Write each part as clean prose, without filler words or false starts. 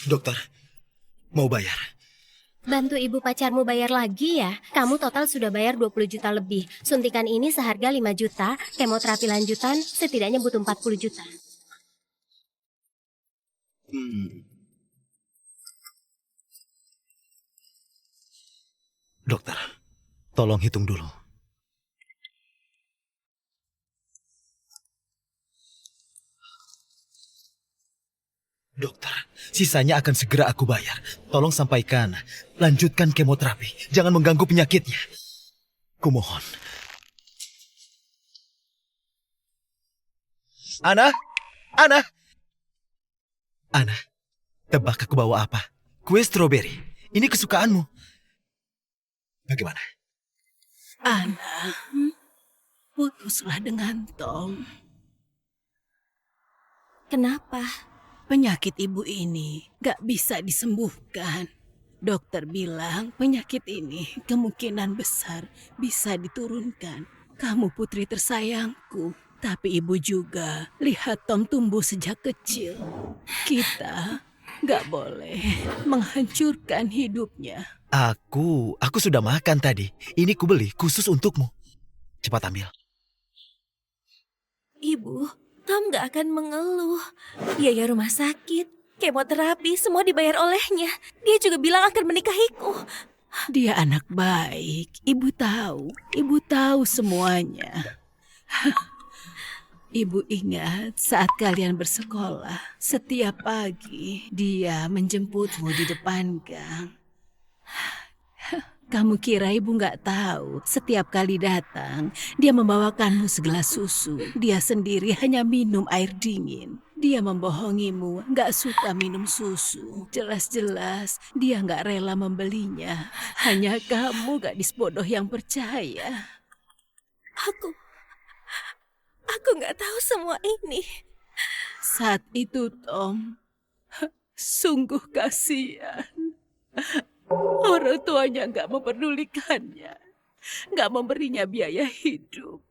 Dokter, mau bayar. Bantu ibu pacarmu bayar lagi ya. Kamu total sudah bayar 20 juta lebih. Suntikan ini seharga 5 juta, kemoterapi lanjutan setidaknya butuh 40 juta. Dokter, tolong hitung dulu. Dokter, sisanya akan segera aku bayar. Tolong sampaikan, lanjutkan kemoterapi. Jangan mengganggu penyakitnya. Kumohon. Ana? Ana? Ana, tebak aku bawa apa? Kue stroberi. Ini kesukaanmu. Bagaimana? Ana, putuslah dengan Tom. Kenapa? Penyakit ibu ini gak bisa disembuhkan. Dokter bilang penyakit ini kemungkinan besar bisa diturunkan. Kamu putri tersayangku, tapi ibu juga lihat Tom tumbuh sejak kecil. Kita gak boleh menghancurkan hidupnya. Aku sudah makan tadi. Ini kubeli khusus untukmu. Cepat ambil. Ibu, Tom gak akan mengeluh. Biaya rumah sakit, kemoterapi, semua dibayar olehnya. Dia juga bilang akan menikahiku. Dia anak baik, ibu tahu semuanya. Ibu ingat saat kalian bersekolah, setiap pagi dia menjemputmu di depan gang. Kamu kira ibu nggak tahu, setiap kali datang, dia membawakanmu segelas susu. Dia sendiri hanya minum air dingin. Dia membohongimu, nggak suka minum susu. Jelas-jelas dia nggak rela membelinya. Hanya kamu gadis bodoh yang percaya. Aku nggak tahu semua ini. Saat itu, Tom, sungguh kasihan. Orang tuanya nggak memperdulikannya, nggak memberinya biaya hidup.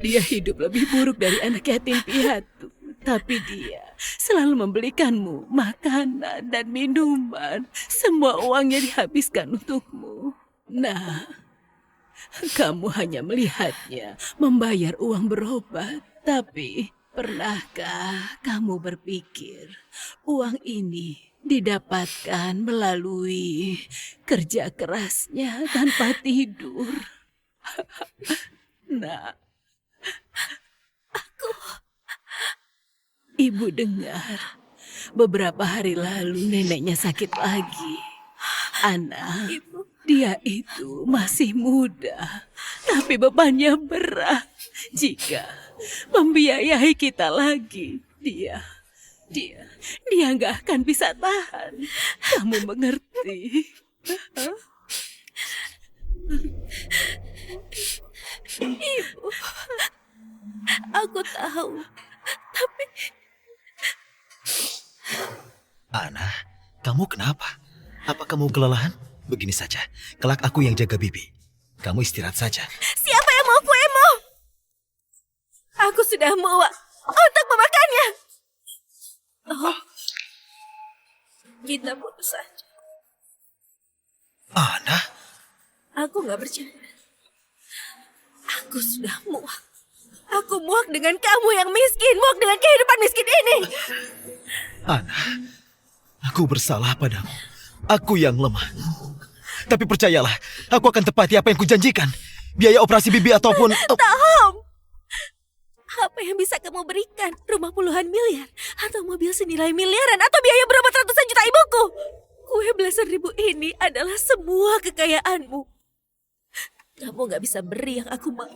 Dia hidup lebih buruk dari anak yatim piatu. Tapi dia selalu membelikanmu makanan dan minuman. Semua uangnya dihabiskan untukmu. Nah, kamu hanya melihatnya membayar uang berobat. Tapi pernahkah kamu berpikir uang ini didapatkan melalui kerja kerasnya tanpa tidur? Nah, Ibu dengar beberapa hari lalu neneknya sakit lagi. Ana, dia itu masih muda, tapi bebannya berat. Jika membiayai kita lagi, dia nggak akan bisa tahan. Kamu mengerti? Ibu, aku tahu. Tapi Ana, kamu kenapa? Apa kamu kelelahan? Begini saja, kelak aku yang jaga bibi. Kamu istirahat saja. siapa yang mau kuemu? Aku sudah muak untuk memakannya. Oh, kita putus saja. Ana, Aku nggak bercanda. Aku sudah muak. Aku muak dengan kamu yang miskin, muak dengan kehidupan miskin ini. Ana, aku bersalah padamu. Aku yang lemah. Tapi percayalah, aku akan tepati apa yang kujanjikan. Biaya operasi bibi ataupun... Tom, apa yang bisa kamu berikan? Rumah puluhan miliar? Atau mobil senilai miliaran? Atau biaya berobat ratusan juta ibuku? Kue belasan ribu ini adalah semua kekayaanmu. Kamu gak bisa beri yang aku mau.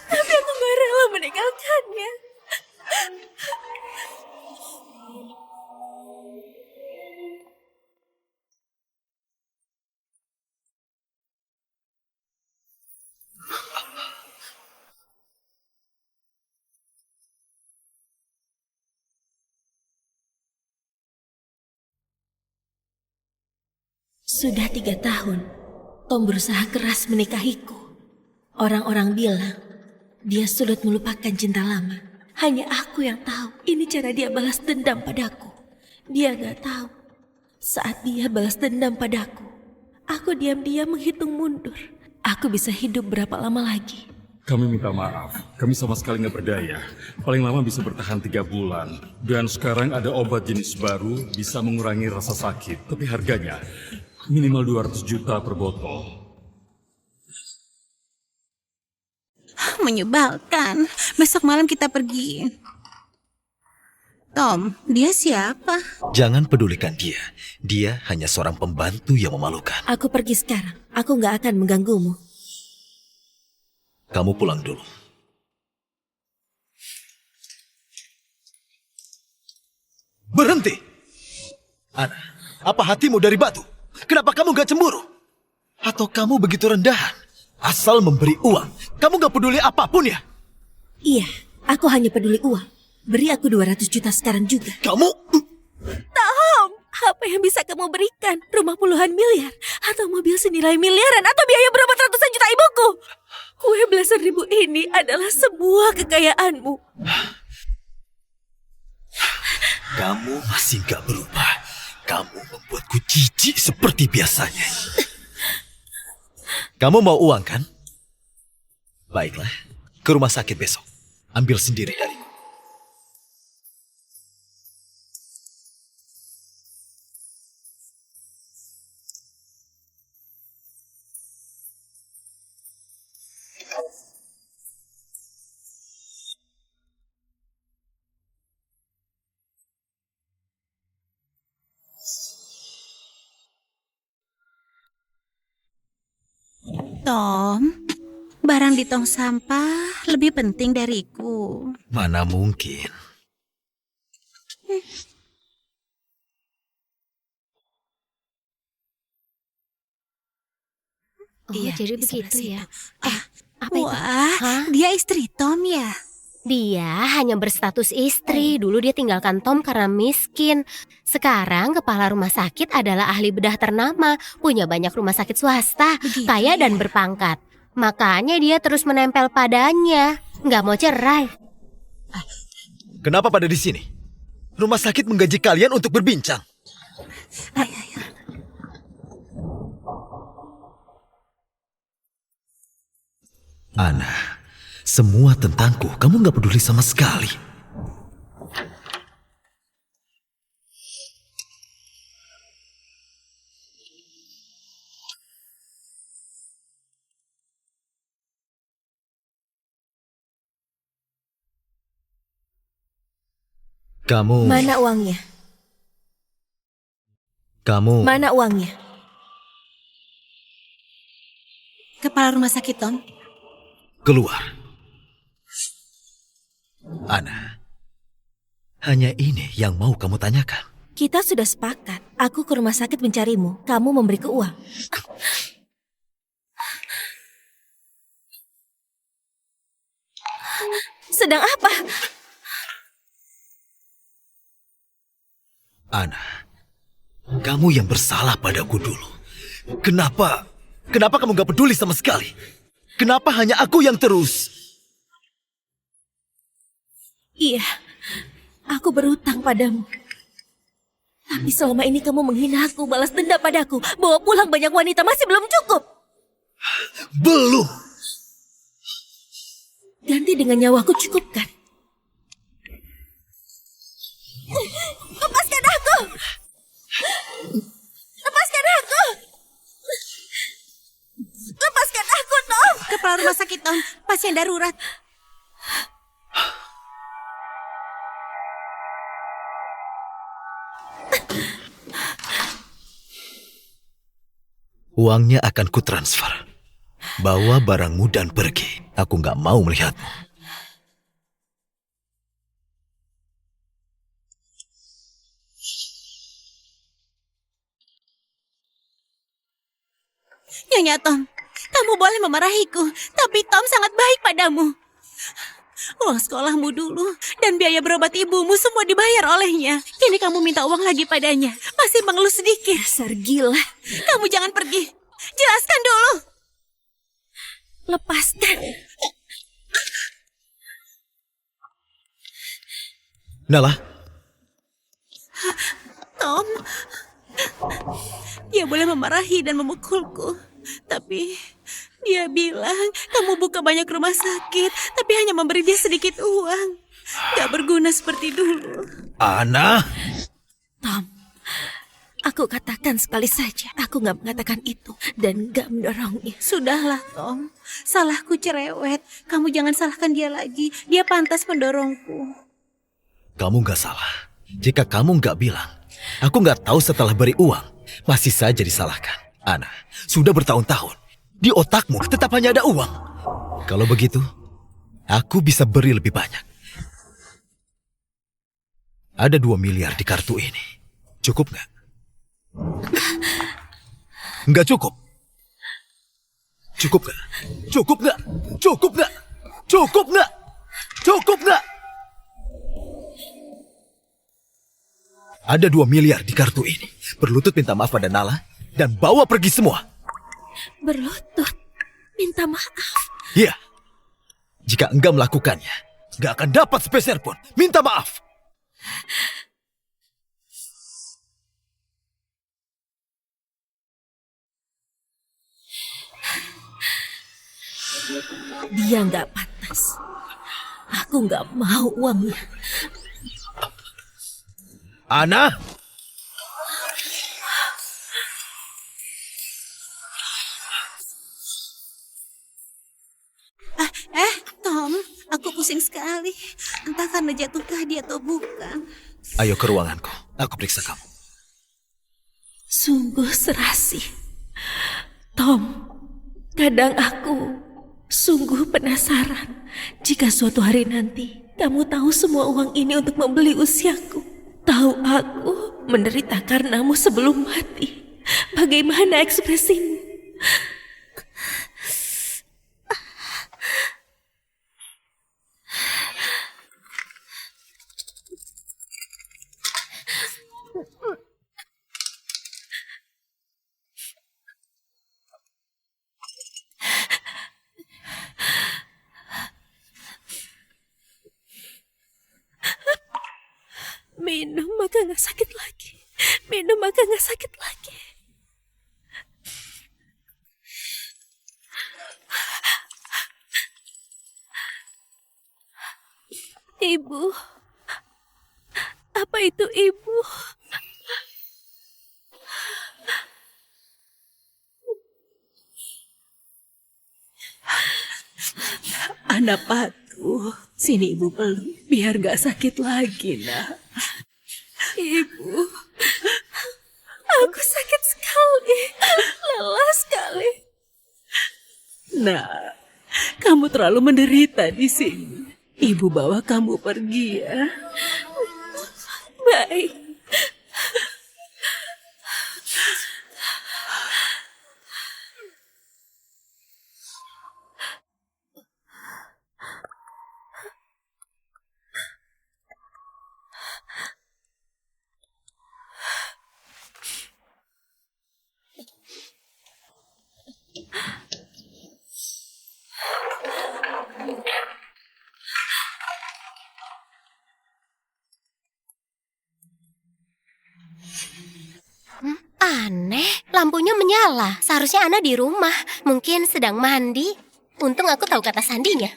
Tapi aku gak rela meninggalkannya. Sudah 3 tahun, Tom berusaha keras menikahiku. Orang-orang bilang, Dia sulit melupakan cinta lama. Hanya aku yang tahu ini cara dia balas dendam padaku. Dia gak tahu saat dia balas dendam padaku, aku diam-diam menghitung mundur. Aku bisa hidup berapa lama lagi? Kami minta maaf, kami sama sekali nggak berdaya. Paling lama bisa bertahan 3 bulan. Dan sekarang ada obat jenis baru, bisa mengurangi rasa sakit. Tapi harganya minimal 200 juta per botol. Menyebalkan. Besok malam kita pergi. Tom, dia siapa? Jangan pedulikan dia. Dia hanya seorang pembantu yang memalukan. Aku pergi sekarang. Aku gak akan mengganggumu. Kamu pulang dulu. Berhenti! Ana, apa hatimu dari batu? Kenapa kamu gak cemburu? Atau kamu begitu rendahan? Asal memberi uang, kamu gak peduli apapun ya? Iya, aku hanya peduli uang. Beri aku 200 juta sekarang juga. Kamu... Tom, apa yang bisa kamu berikan? Rumah puluhan miliar? Atau mobil senilai miliaran? Atau biaya berobat ratusan juta ibuku? Kue belasan ribu ini adalah semua kekayaanmu. Kamu masih gak berubah. Kamu membuatku jijik seperti biasanya. Kamu mau uang kan? Baiklah, ke rumah sakit besok. Ambil sendiri dariku. Tom, barang di tong sampah lebih penting dariku. Mana mungkin. Oh, Iya, jadi di sebelah begitu situ. ya. Apa itu? Wah, Hah? dia istri Tom ya? Dia hanya berstatus istri. Dulu dia tinggalkan Tom karena miskin. Sekarang kepala rumah sakit adalah ahli bedah ternama. Punya banyak rumah sakit swasta. Begitu Kaya ya? dan berpangkat. Makanya dia terus menempel padanya. Nggak mau cerai. Kenapa pada di sini? Rumah sakit menggaji kalian untuk berbincang. Ana, semua tentangku kamu gak peduli sama sekali. Kamu... Mana uangnya? Kamu... Mana uangnya? Kepala rumah sakit Tom. Keluar. Ana, hanya ini yang mau kamu tanyakan. Kita sudah sepakat. Aku ke rumah sakit mencarimu. Kamu memberiku uang. Sedang apa? Ana, kamu yang bersalah padaku dulu. Kenapa kamu gak peduli sama sekali? Kenapa hanya aku yang terus? Iya, aku berutang padamu. Tapi selama ini kamu menghina aku, balas dendam padaku. Bawa pulang banyak wanita masih belum cukup. Belum. Ganti dengan nyawaku cukupkan. Lepaskan aku! Lepaskan aku! Lepaskan aku, Tom! Kepala rumah sakit Tom, pasien darurat. Uangnya akan kutransfer. Bawa barangmu dan pergi. Aku gak mau melihatmu. Nyonya Tom, kamu boleh memarahiku, tapi Tom sangat baik padamu. Uang sekolahmu dulu dan biaya berobat ibumu semua dibayar olehnya. Kini kamu minta uang lagi padanya. Masih mengeluh sedikit. Dasar gila. Kamu jangan pergi. Jelaskan dulu. Lepaskan. Nala, Tom, dia boleh memarahi dan memukulku. Tapi dia bilang kamu buka banyak rumah sakit, tapi hanya memberi dia sedikit uang. Gak berguna seperti dulu. Ana. Tom, aku katakan sekali saja, aku gak mengatakan itu dan gak mendorongnya. Sudahlah, Tom. Salahku cerewet. Kamu jangan salahkan dia lagi. Dia pantas mendorongku. Kamu gak salah. Jika kamu gak bilang, aku gak tahu setelah beri uang, masih saja disalahkan. Ana, sudah bertahun-tahun. Di otakmu tetap hanya ada uang. Kalau begitu, aku bisa beri lebih banyak. Ada 2 miliar di kartu ini. Cukup gak? Nggak cukup. Cukup gak? Cukup gak? Cukup gak? Cukup gak? Cukup gak? Ada 2 miliar di kartu ini. Berlutut minta maaf pada Nala dan bawa pergi semua. Berlutut, minta maaf. Iya. Jika enggak melakukannya, nggak akan dapat sepeser pun. Minta maaf. Dia gak pantas. Aku gak mau uangnya. Ana? Tom, aku pusing sekali. Entah karena jatuh tadi atau bukan. Ayo ke ruanganku. Aku periksa kamu. Sungguh serasi. Tom, kadang aku sungguh penasaran jika suatu hari nanti kamu tahu semua uang ini untuk membeli usiaku. Tahu aku menderita karenamu sebelum mati. Bagaimana ekspresimu? Minum maka gak sakit lagi. Minum maka gak sakit lagi. Ibu, apa itu ibu? Anak patuh. Sini ibu peluk. Biar gak sakit lagi, nak. Ibu, aku sakit sekali, lelah sekali. Nah, kamu terlalu menderita di sini. Ibu bawa kamu pergi ya. Baik. Aneh, lampunya menyala. Seharusnya Ana di rumah. Mungkin sedang mandi. Untung aku tahu kata sandinya.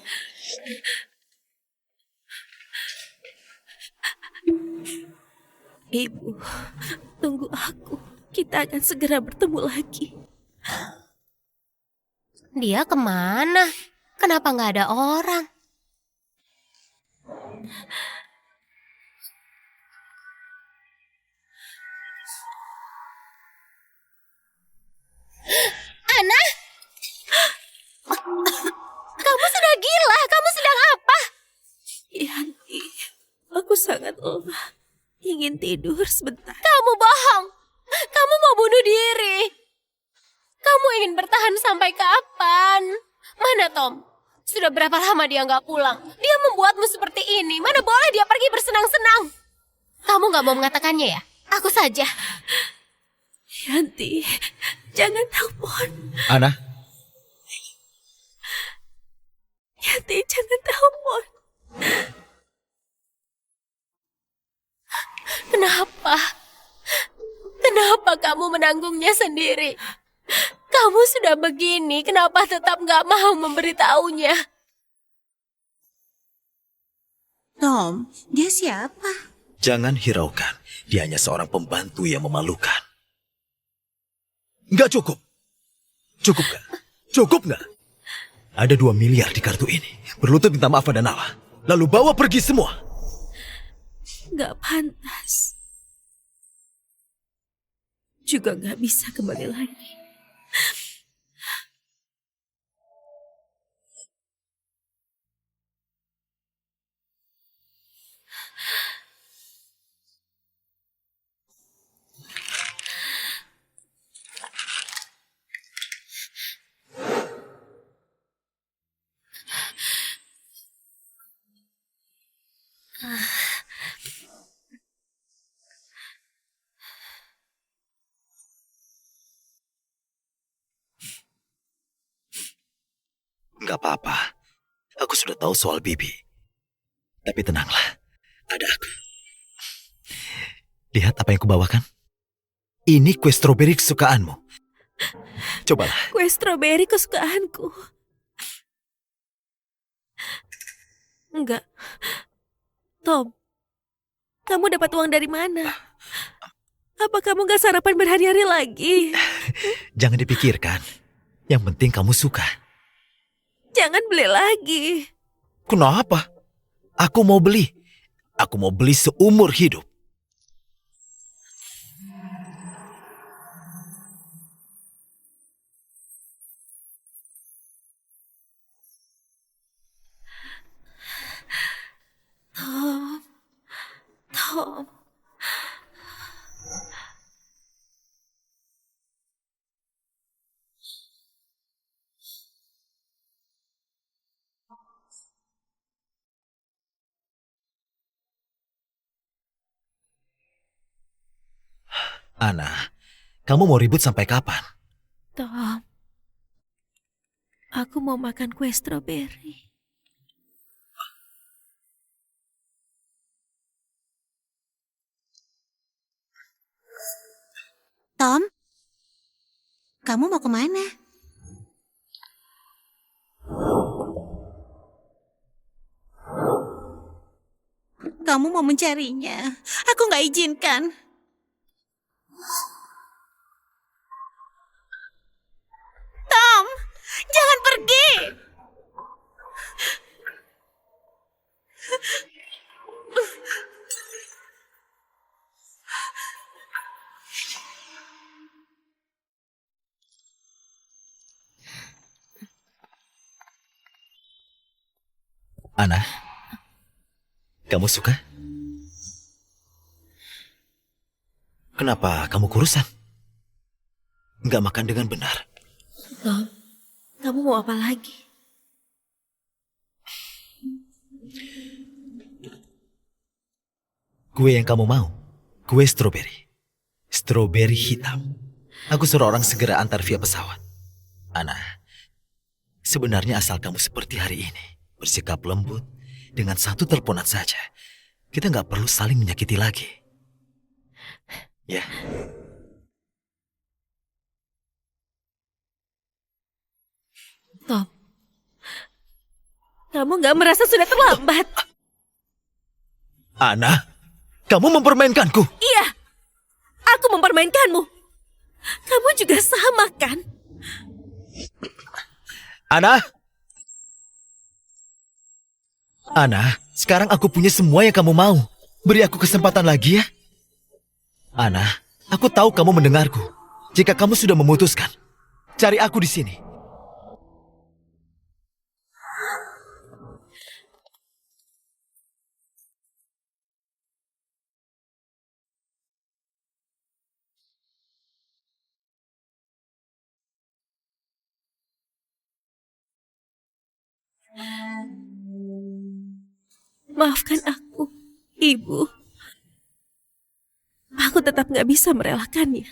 Ibu, tunggu aku. Kita akan segera bertemu lagi. Dia kemana? Kenapa nggak ada orang? Ana? Kamu sudah gila? Kamu sedang apa? Yanti, aku sangat lelah. Ingin tidur sebentar. Kamu bohong. Kamu mau bunuh diri. Kamu ingin bertahan sampai kapan? Mana Tom? Sudah berapa lama dia nggak pulang? Dia membuatmu seperti ini. Mana boleh dia pergi bersenang-senang? Kamu nggak mau mengatakannya ya? Aku saja. Yanti, jangan telepon. Ana? Yanti, jangan telepon. menanggungnya sendiri. Kamu sudah begini, kenapa tetap gak mau memberitahunya? Tom, dia siapa? Jangan hiraukan. Dia hanya seorang pembantu yang memalukan. Nggak cukup. Cukup nggak? Cukup nggak? Ada 2 miliar di kartu ini. Berlutut minta maaf pada Nala. Lalu bawa pergi semua. Gak pantas. Juga gak bisa kembali lagi. Nggak apa-apa. Aku sudah tahu soal Bibi. Tapi tenanglah. Ada aku. Lihat apa yang kubawakan. Ini kue stroberi kesukaanmu. Cobalah. Kue stroberi kesukaanku. Enggak. Tom, kamu dapat uang dari mana? Apa kamu gak sarapan berhari-hari lagi? Jangan dipikirkan. Yang penting kamu suka. Jangan beli lagi. Kenapa? Aku mau beli. Aku mau beli seumur hidup. Tom, Tom. Ana, kamu mau ribut sampai kapan? Tom, aku mau makan kue stroberi. Tom, kamu mau kemana? Kamu mau mencarinya. Aku nggak izinkan. Tom, jangan pergi. Ana, kamu suka? Kenapa kamu kurusan? Nggak makan dengan benar. Tom, kamu mau apa lagi? Kue yang kamu mau, kue stroberi. Stroberi hitam. Aku suruh orang segera antar via pesawat. Ana, sebenarnya asal kamu seperti hari ini, bersikap lembut, dengan satu teleponan saja, kita nggak perlu saling menyakiti lagi. Ya. Tom, kamu gak merasa sudah terlambat? Ana, kamu mempermainkanku. Iya, aku mempermainkanmu. Kamu juga sama kan? Ana? Ana, sekarang aku punya semua yang kamu mau. Beri aku kesempatan lagi ya. Ana, aku tahu kamu mendengarku. Jika kamu sudah memutuskan, cari aku di sini. Maafkan aku, Ibu. Aku tetap gak bisa merelakannya.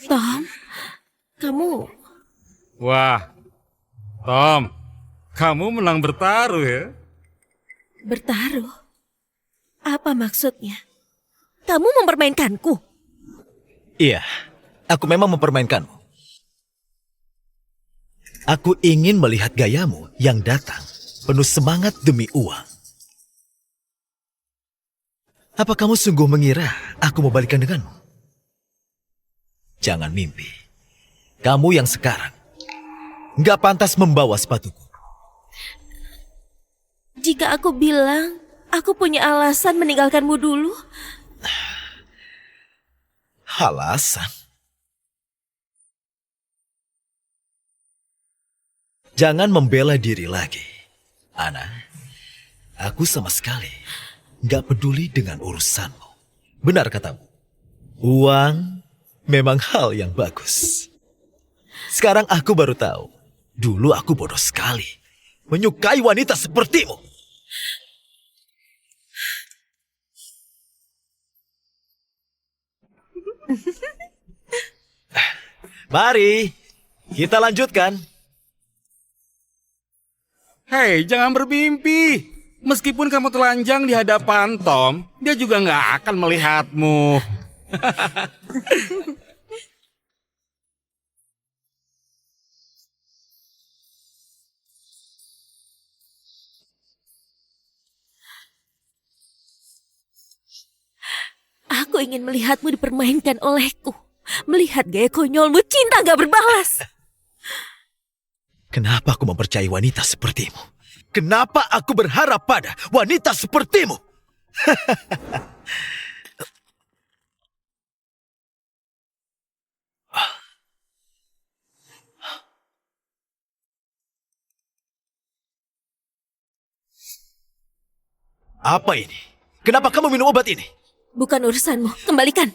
Tom, kamu Wah, Tom, kamu menang bertaruh ya? bertaruh? Apa maksudnya? Kamu mempermainkanku? Iya, aku memang mempermainkanmu. Aku ingin melihat gayamu yang datang penuh semangat demi uang. Apa kamu sungguh mengira aku mau balikan denganmu? Jangan mimpi. Kamu yang sekarang nggak pantas membawa sepatuku. Jika aku bilang aku punya alasan meninggalkanmu dulu, Alasan? Jangan membela diri lagi, Ana. Aku sama sekali nggak peduli dengan urusanmu. Benar katamu. Uang memang hal yang bagus. Sekarang aku baru tahu. Dulu aku bodoh sekali. Menyukai wanita sepertimu. Mari, kita lanjutkan. Hei, jangan bermimpi. Meskipun kamu telanjang di hadapan Tom, dia juga nggak akan melihatmu. aku ingin melihatmu dipermainkan olehku. Melihat gaya konyolmu, cinta gak berbalas. Kenapa aku mempercayai wanita sepertimu? Kenapa aku berharap pada wanita sepertimu? Apa ini? Kenapa kamu minum obat ini? Bukan urusanmu, kembalikan.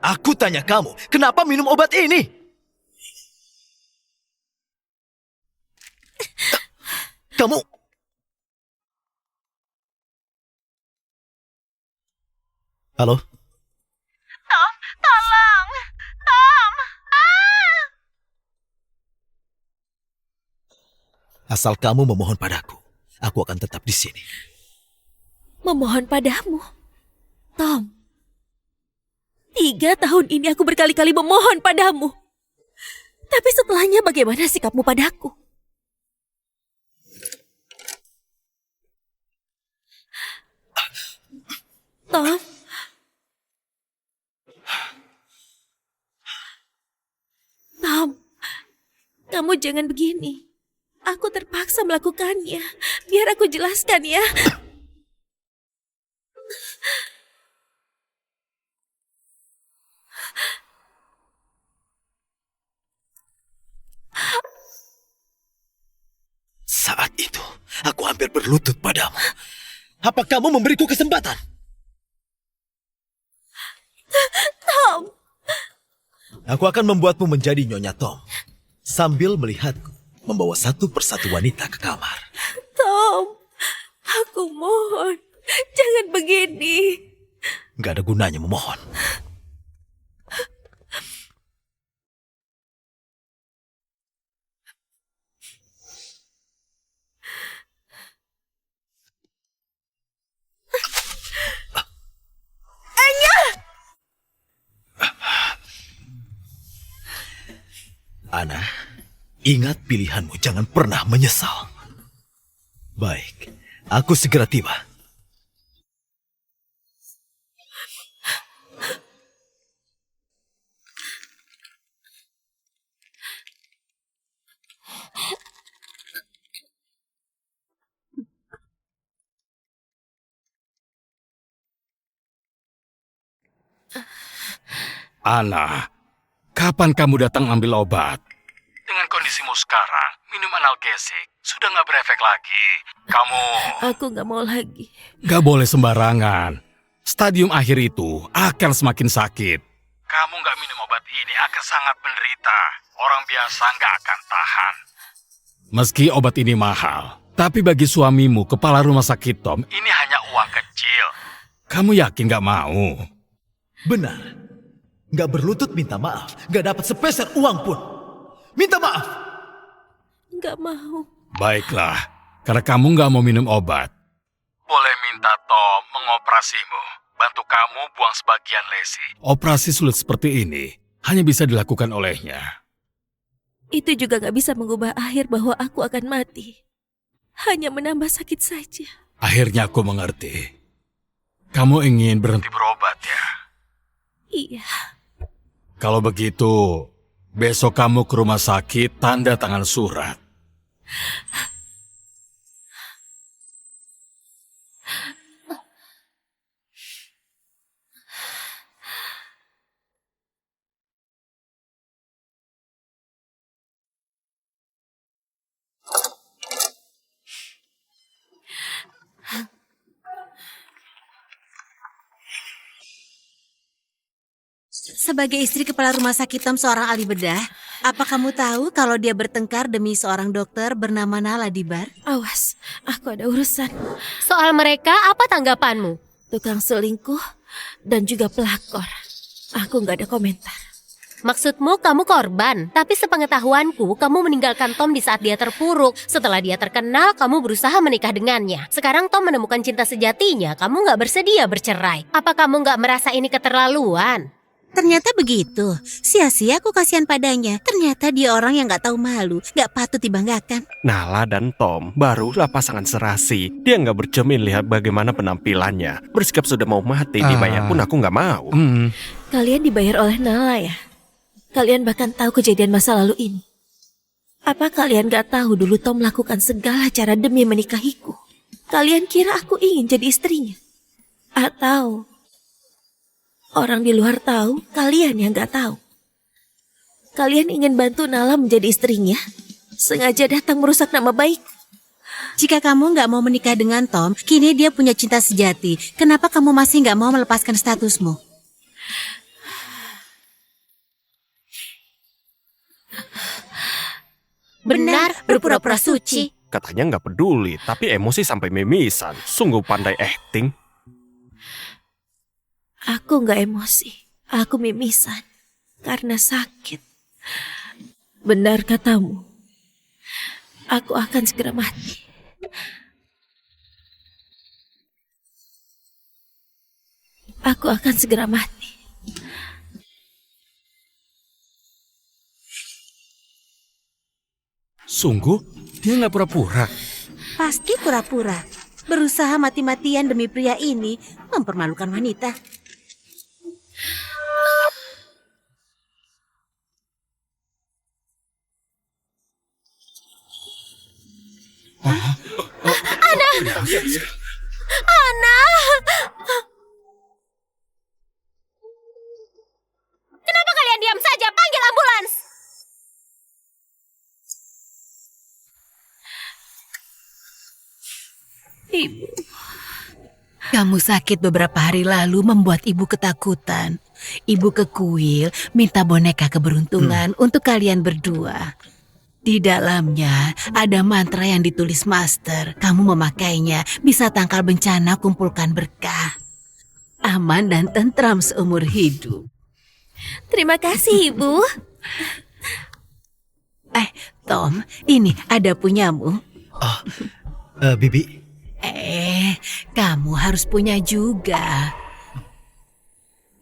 Aku tanya kamu, kenapa minum obat ini? Kamu... Halo? Tom, tolong. Tom. Asal kamu memohon padaku, aku akan tetap di sini. Memohon padamu. Tom, 3 tahun ini aku berkali-kali memohon padamu. Tapi setelahnya bagaimana sikapmu padaku? Tom. Tom, kamu jangan begini. Aku terpaksa melakukannya. Biar aku jelaskan ya. Saat itu, aku hampir berlutut padamu. Apa kamu memberiku kesempatan? Tom, Aku akan membuatmu menjadi Nyonya Tom. Sambil melihatku membawa satu persatu wanita ke kamar. Tom, aku mohon, jangan begini. Gak ada gunanya memohon. Ana, ingat pilihanmu, jangan pernah menyesal. Baik, aku segera tiba. Ana, kapan kamu datang ambil obat? Dengan kondisimu sekarang, minum analgesik sudah nggak berefek lagi. Kamu Aku gak mau lagi. nggak boleh sembarangan. Stadium akhir itu akan semakin sakit. Kamu nggak minum obat ini akan sangat menderita. Orang biasa nggak akan tahan. Meski obat ini mahal, Tapi bagi suamimu, kepala rumah sakit Tom, ini hanya uang kecil. Kamu yakin gak mau? Benar. Gak berlutut minta maaf. Gak dapat sepeser uang pun. Minta maaf. Nggak mau. Baiklah, karena kamu gak mau minum obat. Boleh minta Tom mengoperasimu. Bantu kamu buang sebagian lesi. Operasi sulit seperti ini hanya bisa dilakukan olehnya. Itu juga nggak bisa mengubah akhir bahwa aku akan mati. Hanya menambah sakit saja. Akhirnya aku mengerti. Kamu ingin berhenti berobat ya? Iya. Kalau begitu, besok kamu ke rumah sakit tanda tangan surat. Sebagai istri kepala rumah sakit Tom seorang ahli bedah, apa kamu tahu kalau dia bertengkar demi seorang dokter bernama Nala di bar? Awas, aku ada urusan. Soal mereka, apa tanggapanmu? Tukang selingkuh dan juga pelakor. Aku nggak ada komentar. Maksudmu kamu korban, tapi sepengetahuanku kamu meninggalkan Tom di saat dia terpuruk. Setelah dia terkenal, kamu berusaha menikah dengannya. Sekarang Tom menemukan cinta sejatinya, kamu nggak bersedia bercerai. Apa kamu nggak merasa ini keterlaluan? Ternyata begitu. Sia-sia aku kasihan padanya. Ternyata dia orang yang gak tahu malu, gak patut dibanggakan. Nala dan Tom barulah pasangan serasi. Dia nggak bercermin lihat bagaimana penampilannya. Bersikap sudah mau mati, dibayar pun aku nggak mau. Kalian dibayar oleh Nala ya? Kalian bahkan tahu kejadian masa lalu ini. Apa kalian gak tahu dulu Tom melakukan segala cara demi menikahiku? Kalian kira aku ingin jadi istrinya? Atau orang di luar tahu, kalian yang gak tahu? Kalian ingin bantu Nala menjadi istrinya? Sengaja datang merusak nama baik. Jika kamu gak mau menikah dengan Tom, kini dia punya cinta sejati. Kenapa kamu masih gak mau melepaskan statusmu? Benar, berpura-pura suci. Katanya nggak peduli, tapi emosi sampai mimisan. Sungguh pandai acting. Aku nggak emosi, aku mimisan karena sakit. Benar katamu, aku akan segera mati. Aku akan segera mati. Sungguh? Dia nggak pura-pura. Pasti pura-pura. Berusaha mati-matian demi pria ini, mempermalukan wanita. Ana! Kenapa kalian diam saja? Panggil ambulans! Ibu, Kamu sakit beberapa hari lalu membuat ibu ketakutan. Ibu ke kuil minta boneka keberuntungan untuk kalian berdua. Di dalamnya ada mantra yang ditulis Master. Kamu memakainya bisa tangkal bencana, kumpulkan berkah. Aman dan tentram seumur hidup. terima kasih Ibu. Tom, ini ada punyamu. Bibi, Kamu harus punya juga.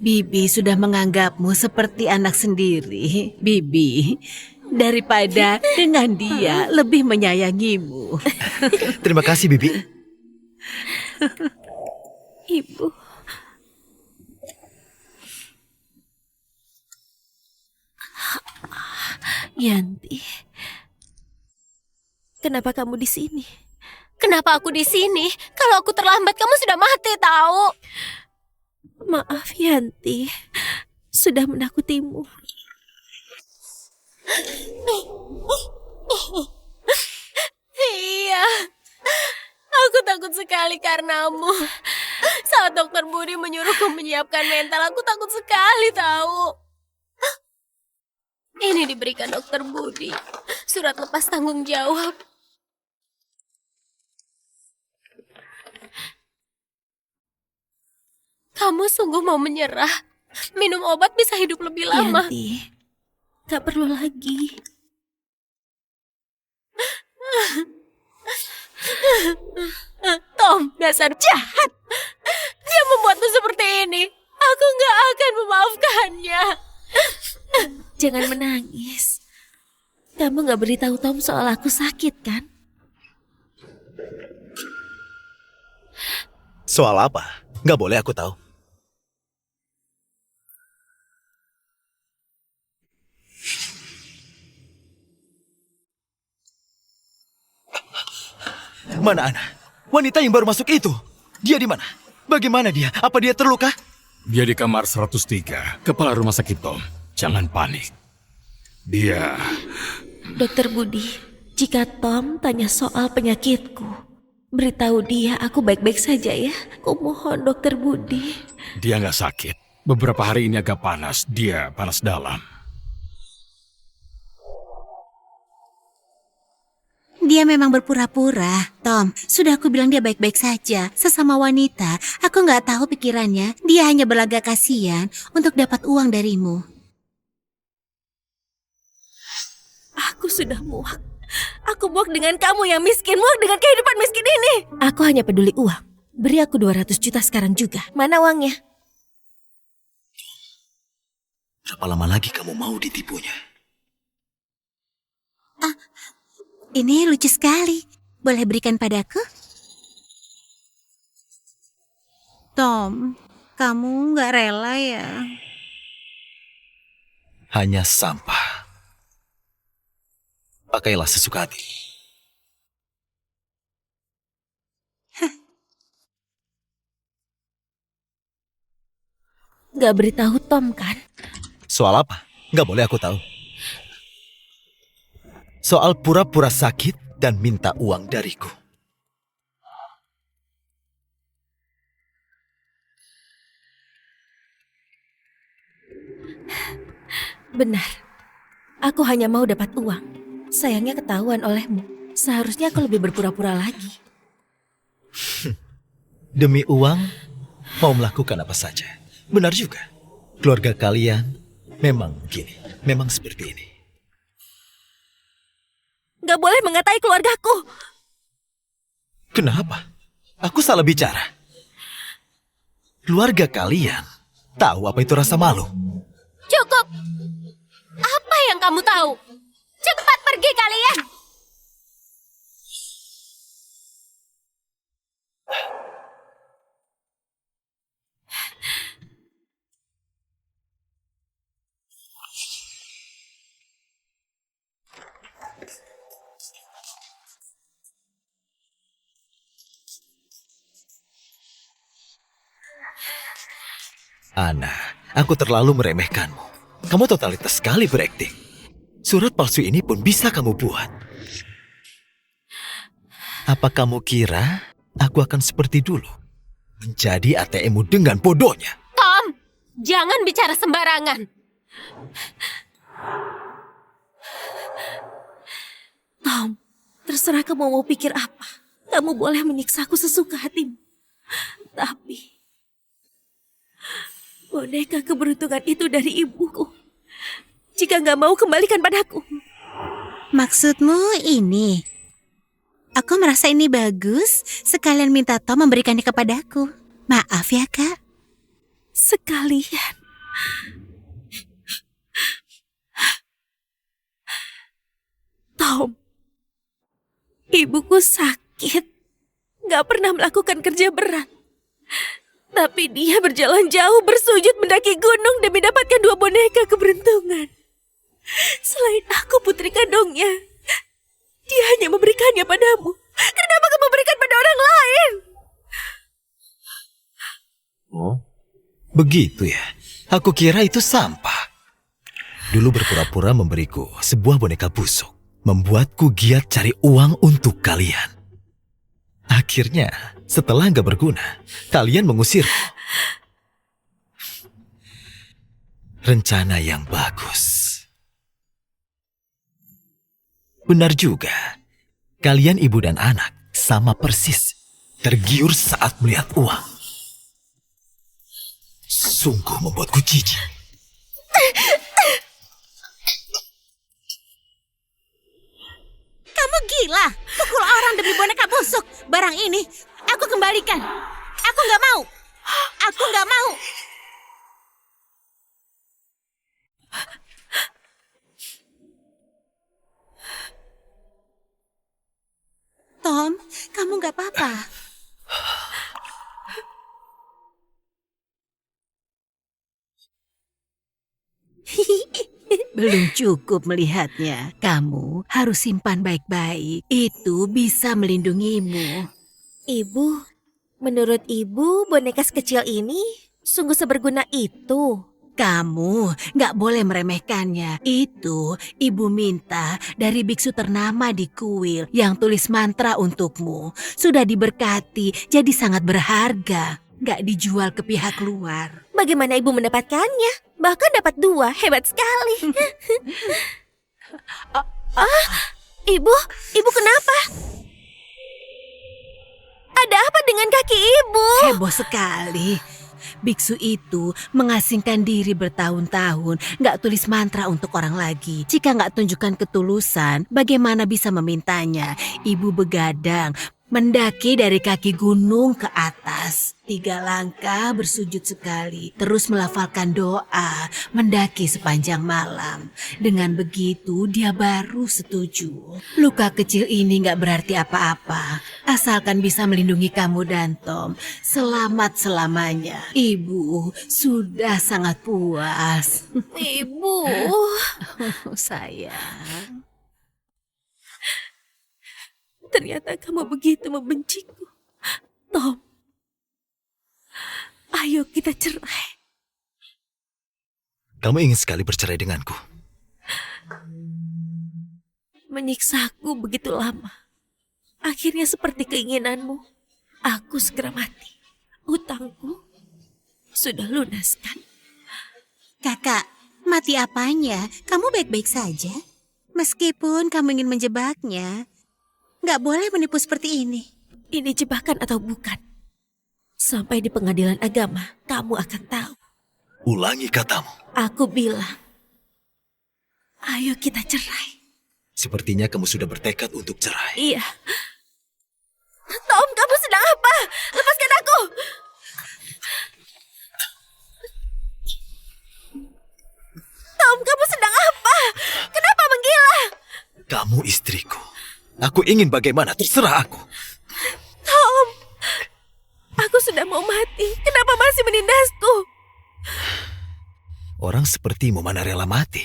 Bibi sudah menganggapmu seperti anak sendiri. Bibi, daripada dengan dia lebih menyayangimu. terima kasih Bibi. Ibu. Yanti, kenapa kamu di sini? Kenapa aku di sini? Kalau aku terlambat, kamu sudah mati tahu. Maaf Yanti, sudah menakutimu. Iya, aku takut sekali karenamu. Saat dokter Budi menyuruhku menyiapkan mental, aku takut sekali tahu. Ini diberikan dokter Budi, surat lepas tanggung jawab. kamu sungguh mau menyerah? Minum obat bisa hidup lebih lama. Yanti, gak perlu lagi. Tom, dasar jahat. Dia membuatmu seperti ini. Aku gak akan memaafkannya. Jangan menangis. Kamu gak beritahu Tom soal aku sakit kan? Soal apa? Nggak boleh aku tahu. Mana Ana? Wanita yang baru masuk itu. Dia di mana? Bagaimana dia? Apa dia terluka? Dia di kamar 103, kepala rumah sakit Tom. Jangan panik. Dia... Dokter Budi, jika Tom tanya soal penyakitku, beritahu dia aku baik-baik saja ya. Kumohon Dokter Budi. Dia nggak sakit. Beberapa hari ini agak panas. Dia panas dalam. Dia memang berpura-pura. Tom, sudah aku bilang dia baik-baik saja. Sesama wanita, aku nggak tahu pikirannya. Dia hanya berlagak kasihan untuk dapat uang darimu. Aku sudah muak. Aku muak dengan kamu yang miskin, muak dengan kehidupan miskin ini. Aku hanya peduli uang. Beri aku 200 juta sekarang juga. Mana uangnya? Berapa lama lagi kamu mau ditipunya? Ini lucu sekali. Boleh berikan padaku? Tom, kamu nggak rela ya? Hanya sampah. Pakailah sesuka hati. Gak beritahu Tom kan? Soal apa? Nggak boleh aku tahu. Soal pura-pura sakit dan minta uang dariku. Benar. Aku hanya mau dapat uang. Sayangnya ketahuan olehmu. Seharusnya aku lebih berpura-pura lagi. Demi uang, mau melakukan apa saja. Benar juga. Keluarga kalian memang begini. Memang seperti ini. Gak boleh mengatai keluargaku. Kenapa? Aku salah bicara. Keluarga kalian tahu apa itu rasa malu. Cukup. Apa yang kamu tahu? Cepat pergi kalian. Ana, aku terlalu meremehkanmu. Kamu totalitas sekali berakting. Surat palsu ini pun bisa kamu buat. Apa kamu kira aku akan seperti dulu? Menjadi ATM-mu dengan bodohnya. Tom, jangan bicara sembarangan. Tom, terserah kamu mau pikir apa. Kamu boleh menyiksaku sesuka hatimu. Tapi boneka keberuntungan itu dari ibuku. Jika gak mau, kembalikan padaku. Maksudmu ini? Aku merasa ini bagus. Sekalian minta Tom memberikannya kepadaku. Maaf ya, Kak. Sekalian. Tom, ibuku sakit. Gak pernah melakukan kerja berat. Tapi dia berjalan jauh bersujud mendaki gunung demi dapatkan 2 boneka keberuntungan. Selain aku putri kandungnya, dia hanya memberikannya padamu. Kenapa kamu berikan pada orang lain? Oh, begitu ya. Aku kira itu sampah. Dulu berpura-pura memberiku sebuah boneka busuk. Membuatku giat cari uang untuk kalian. Akhirnya, setelah nggak berguna, kalian mengusirku. Rencana yang bagus. Benar juga. Kalian ibu dan anak sama persis. Tergiur saat melihat uang. Sungguh membuatku jijik. Kamu gila, pukul orang demi boneka busuk. Barang ini, aku kembalikan. Aku nggak mau. Aku nggak mau. Tom, kamu nggak apa-apa. Belum cukup melihatnya. Kamu harus simpan baik-baik. Itu bisa melindungimu. Ibu, menurut ibu boneka sekecil ini sungguh seberguna itu. Kamu nggak boleh meremehkannya. Itu ibu minta dari biksu ternama di kuil yang tulis mantra untukmu. Sudah diberkati, jadi sangat berharga. Nggak dijual ke pihak luar. Bagaimana ibu mendapatkannya? Bahkan dapat 2, hebat sekali. Ibu kenapa? Ada apa dengan kaki ibu? Heboh sekali. Biksu itu mengasingkan diri bertahun-tahun, nggak tulis mantra untuk orang lagi. Jika nggak tunjukkan ketulusan, bagaimana bisa memintanya? Ibu begadang, mendaki dari kaki gunung ke atas. 3 langkah bersujud sekali, terus melafalkan doa, mendaki sepanjang malam. Dengan begitu dia baru setuju. Luka kecil ini nggak berarti apa-apa, asalkan bisa melindungi kamu dan Tom. Selamat selamanya. Ibu sudah sangat puas. Ibu. Sayang. Ternyata kamu begitu membenciku. Tom, ayo kita cerai. Kamu ingin sekali bercerai denganku. Menyiksaku begitu lama. Akhirnya seperti keinginanmu. Aku segera mati. Utangku sudah lunas kan? Kakak, mati apanya? Kamu baik-baik saja. Meskipun kamu ingin menjebaknya, nggak boleh menipu seperti ini. Ini jebakan atau bukan? Sampai di pengadilan agama, kamu akan tahu. Ulangi katamu. Aku bilang, ayo kita cerai. Sepertinya kamu sudah bertekad untuk cerai. Iya. Tom, kamu sedang apa? Lepaskan aku. Tom, kamu sedang apa? Kenapa menggila? Kamu istriku. Aku ingin bagaimana, terserah aku. Tom, aku sudah mau mati. Kenapa masih menindasku? Orang sepertimu mana rela mati.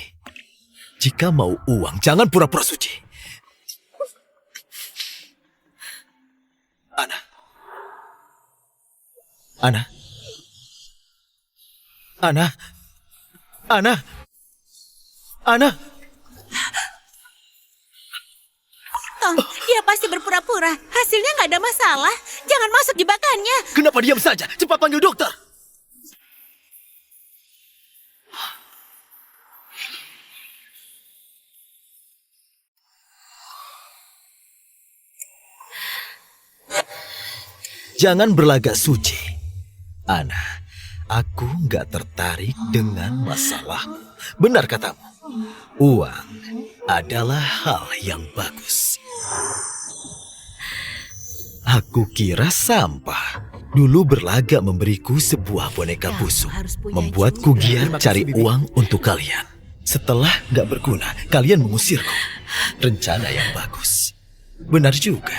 Jika mau uang, jangan pura-pura suci. Ana. Ana. Ana. Ana. Ana. Tom, dia pasti berpura-pura. Hasilnya nggak ada masalah. Jangan masuk jebakannya. Kenapa diam saja? Cepat panggil dokter. Jangan berlagak suci. Ana, aku nggak tertarik dengan masalahmu. Benar katamu. Uang adalah hal yang bagus. Aku kira sampah. Dulu berlagak memberiku sebuah boneka busuk. Membuatku giat cari uang untuk kalian. Setelah gak berguna, kalian mengusirku. Rencana yang bagus. Benar juga.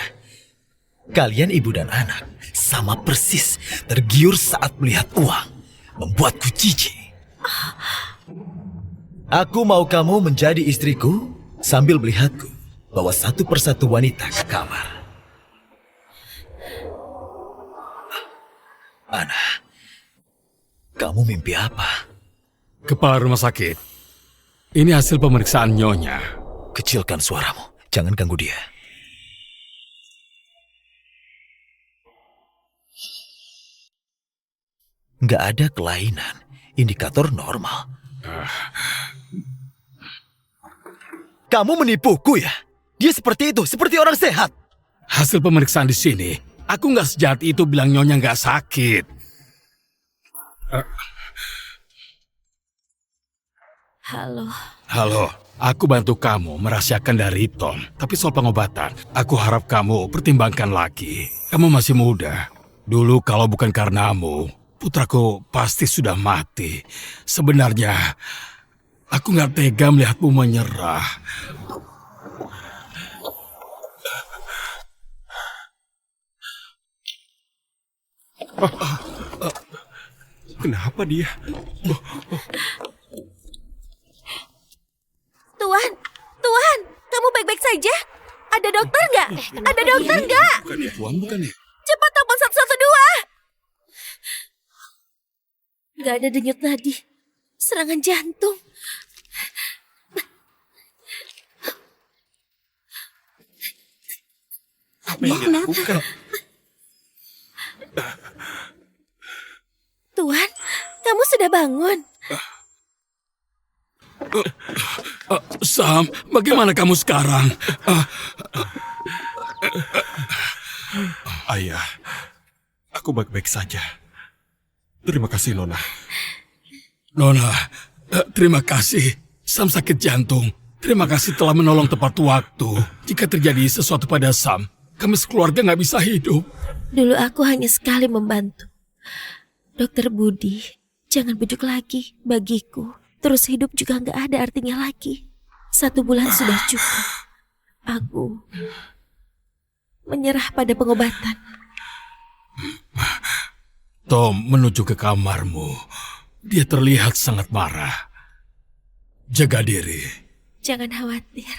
Kalian ibu dan anak sama persis tergiur saat melihat uang. Membuatku jijik. Aku mau kamu menjadi istriku sambil melihatku bawa satu persatu wanita ke kamar. Ana, kamu mimpi apa? Kepala rumah sakit. Ini hasil pemeriksaan nyonya. Kecilkan suaramu, jangan ganggu dia. Nggak ada kelainan, indikator normal. Kamu menipuku ya? Dia seperti itu, seperti orang sehat. Hasil pemeriksaan di sini, aku nggak sejahat itu bilang nyonya nggak sakit. Halo. Halo, aku bantu kamu merahasiakan dari Tom. Tapi soal pengobatan, aku harap kamu pertimbangkan lagi. Kamu masih muda. Dulu kalau bukan karenamu, putraku pasti sudah mati. Sebenarnya, aku nggak tega melihatmu menyerah. Kenapa dia? Tuan, Tuan, kamu baik-baik saja? Ada dokter nggak? Ada dokter nggak? Bukan ya, Tuan, bukan ya? Cepat telepon 112. Nggak ada denyut nadi. Serangan jantung. Apa yang dia lakukan? Tuan, kamu sudah bangun. Sam, bagaimana kamu sekarang? Ayah, aku baik-baik saja. Terima kasih, Nona. Nona, terima kasih. Sam sakit jantung. Terima kasih telah menolong tepat waktu. Jika terjadi sesuatu pada Sam, kami sekeluarga nggak bisa hidup. Dulu aku hanya sekali membantu. Dokter Budi, jangan bujuk lagi bagiku. Terus hidup juga nggak ada artinya lagi. 1 bulan sudah cukup. Aku menyerah pada pengobatan. Tom menuju ke kamarmu. Dia terlihat sangat marah. Jaga diri. Jangan khawatir.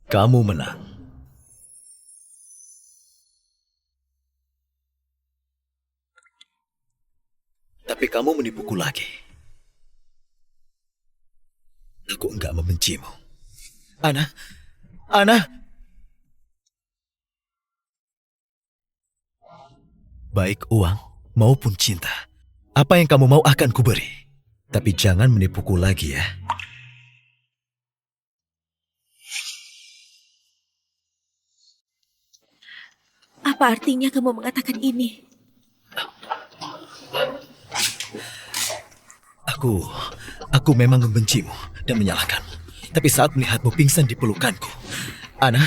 Kamu menang. Tapi kamu menipuku lagi. Aku enggak membencimu. Ana. Baik uang maupun cinta. Apa yang kamu mau akan kuberi. Tapi jangan menipuku lagi ya. Apa artinya kamu mengatakan ini? Aku memang membencimu dan menyalahkanmu. Tapi saat melihatmu pingsan di pelukanku, Ana,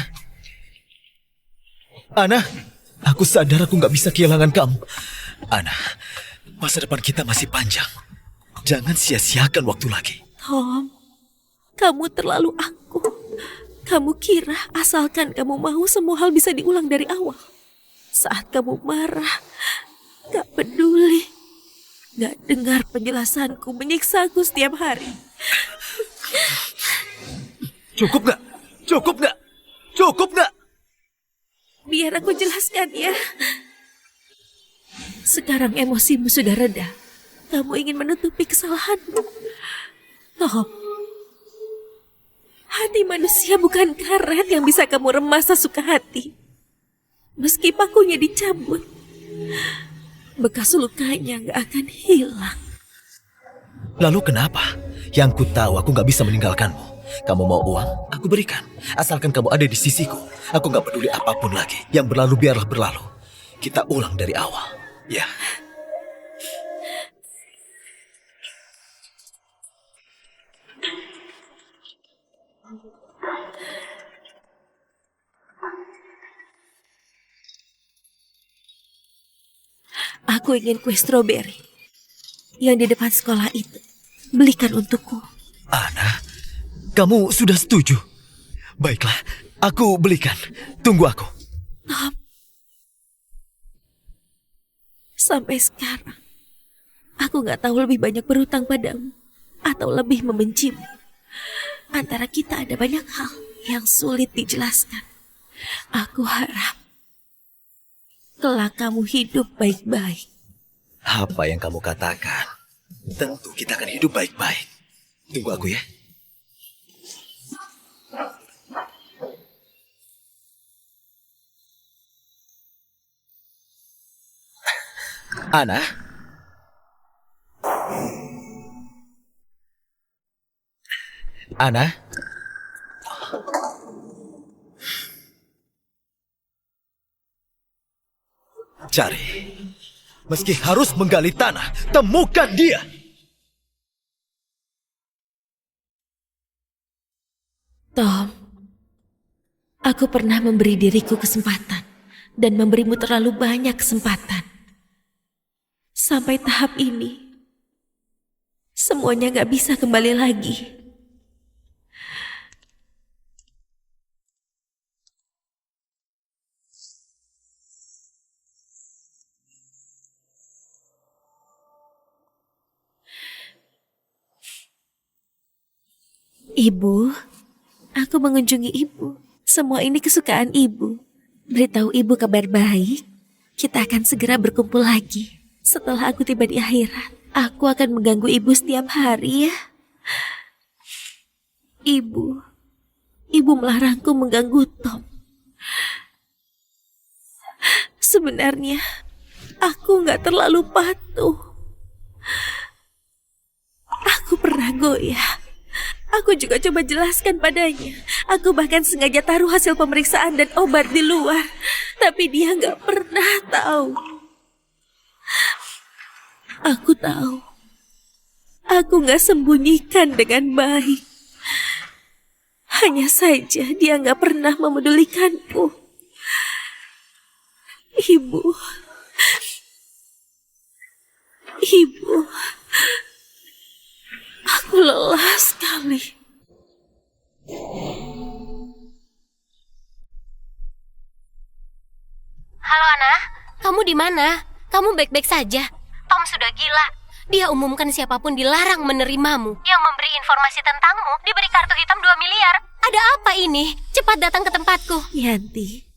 aku sadar aku nggak bisa kehilangan kamu. Ana, masa depan kita masih panjang. Jangan sia-siakan waktu lagi. Tom, kamu terlalu angkuh. Kamu kira asalkan kamu mau semua hal bisa diulang dari awal. Saat kamu marah, gak peduli. Gak dengar penjelasanku menyiksaku setiap hari. Cukup nggak? Cukup nggak? Cukup nggak? Biar aku jelaskan ya. Sekarang emosimu sudah reda. Kamu ingin menutupi kesalahanmu. Tom, hati manusia bukan karet yang bisa kamu remas sesuka hati. Meski pakunya dicabut, bekas lukanya gak akan hilang. Lalu kenapa? Yang ku tahu aku nggak bisa meninggalkanmu. Kamu mau uang? Aku berikan. Asalkan kamu ada di sisiku. Aku nggak peduli apapun lagi. Yang berlalu biarlah berlalu. Kita ulang dari awal. Ya. Aku ingin kue stroberi yang di depan sekolah itu. Belikan untukku. Ana, kamu sudah setuju? Baiklah, aku belikan. Tunggu aku. Tom, sampai sekarang aku gak tahu lebih banyak berhutang padamu atau lebih membencimu. Antara kita ada banyak hal yang sulit dijelaskan. Aku harap kelak kamu hidup baik-baik. Apa yang kamu katakan? Tentu kita akan hidup baik-baik. Tunggu aku ya. Ana. Ana. Cari. Meski harus menggali tanah, temukan dia. Tom, aku pernah memberi diriku kesempatan dan memberimu terlalu banyak kesempatan. Sampai tahap ini, semuanya gak bisa kembali lagi. Ibu, aku mengunjungi ibu. Semua ini kesukaan ibu. Beritahu ibu kabar baik. Kita akan segera berkumpul lagi. Setelah aku tiba di akhirat, aku akan mengganggu ibu setiap hari ya. Ibu melarangku mengganggu Tom. Sebenarnya, aku gak terlalu patuh. Aku pernah goyah. Aku juga coba jelaskan padanya. Aku bahkan sengaja taruh hasil pemeriksaan dan obat di luar. Tapi dia gak pernah tahu. Aku tahu. Aku gak sembunyikan dengan baik. Hanya saja dia gak pernah memedulikanku. Ibu. Aku lelah sekali. Halo Ana, kamu di mana? Kamu baik-baik saja? Tom sudah gila. Dia umumkan siapapun dilarang menerimamu. Yang memberi informasi tentangmu diberi kartu hitam 2 miliar. Ada apa ini? Cepat datang ke tempatku. Yanti,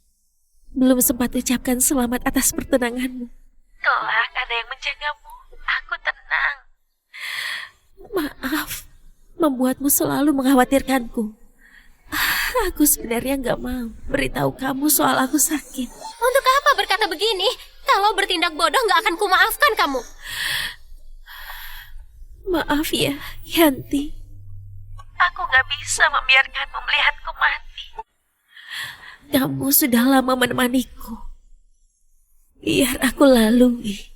belum sempat ucapkan selamat atas pertunanganmu. Kelak ada yang menjagamu. Aku tenang. Maaf, membuatmu selalu mengkhawatirkanku. Aku sebenarnya gak mau beritahu kamu soal aku sakit. Untuk apa berkata begini? Kalau bertindak bodoh gak akan kumaafkan kamu. Maaf ya, Yanti. Aku gak bisa membiarkanmu melihatku mati. Kamu sudah lama menemaniku. Biar aku lalui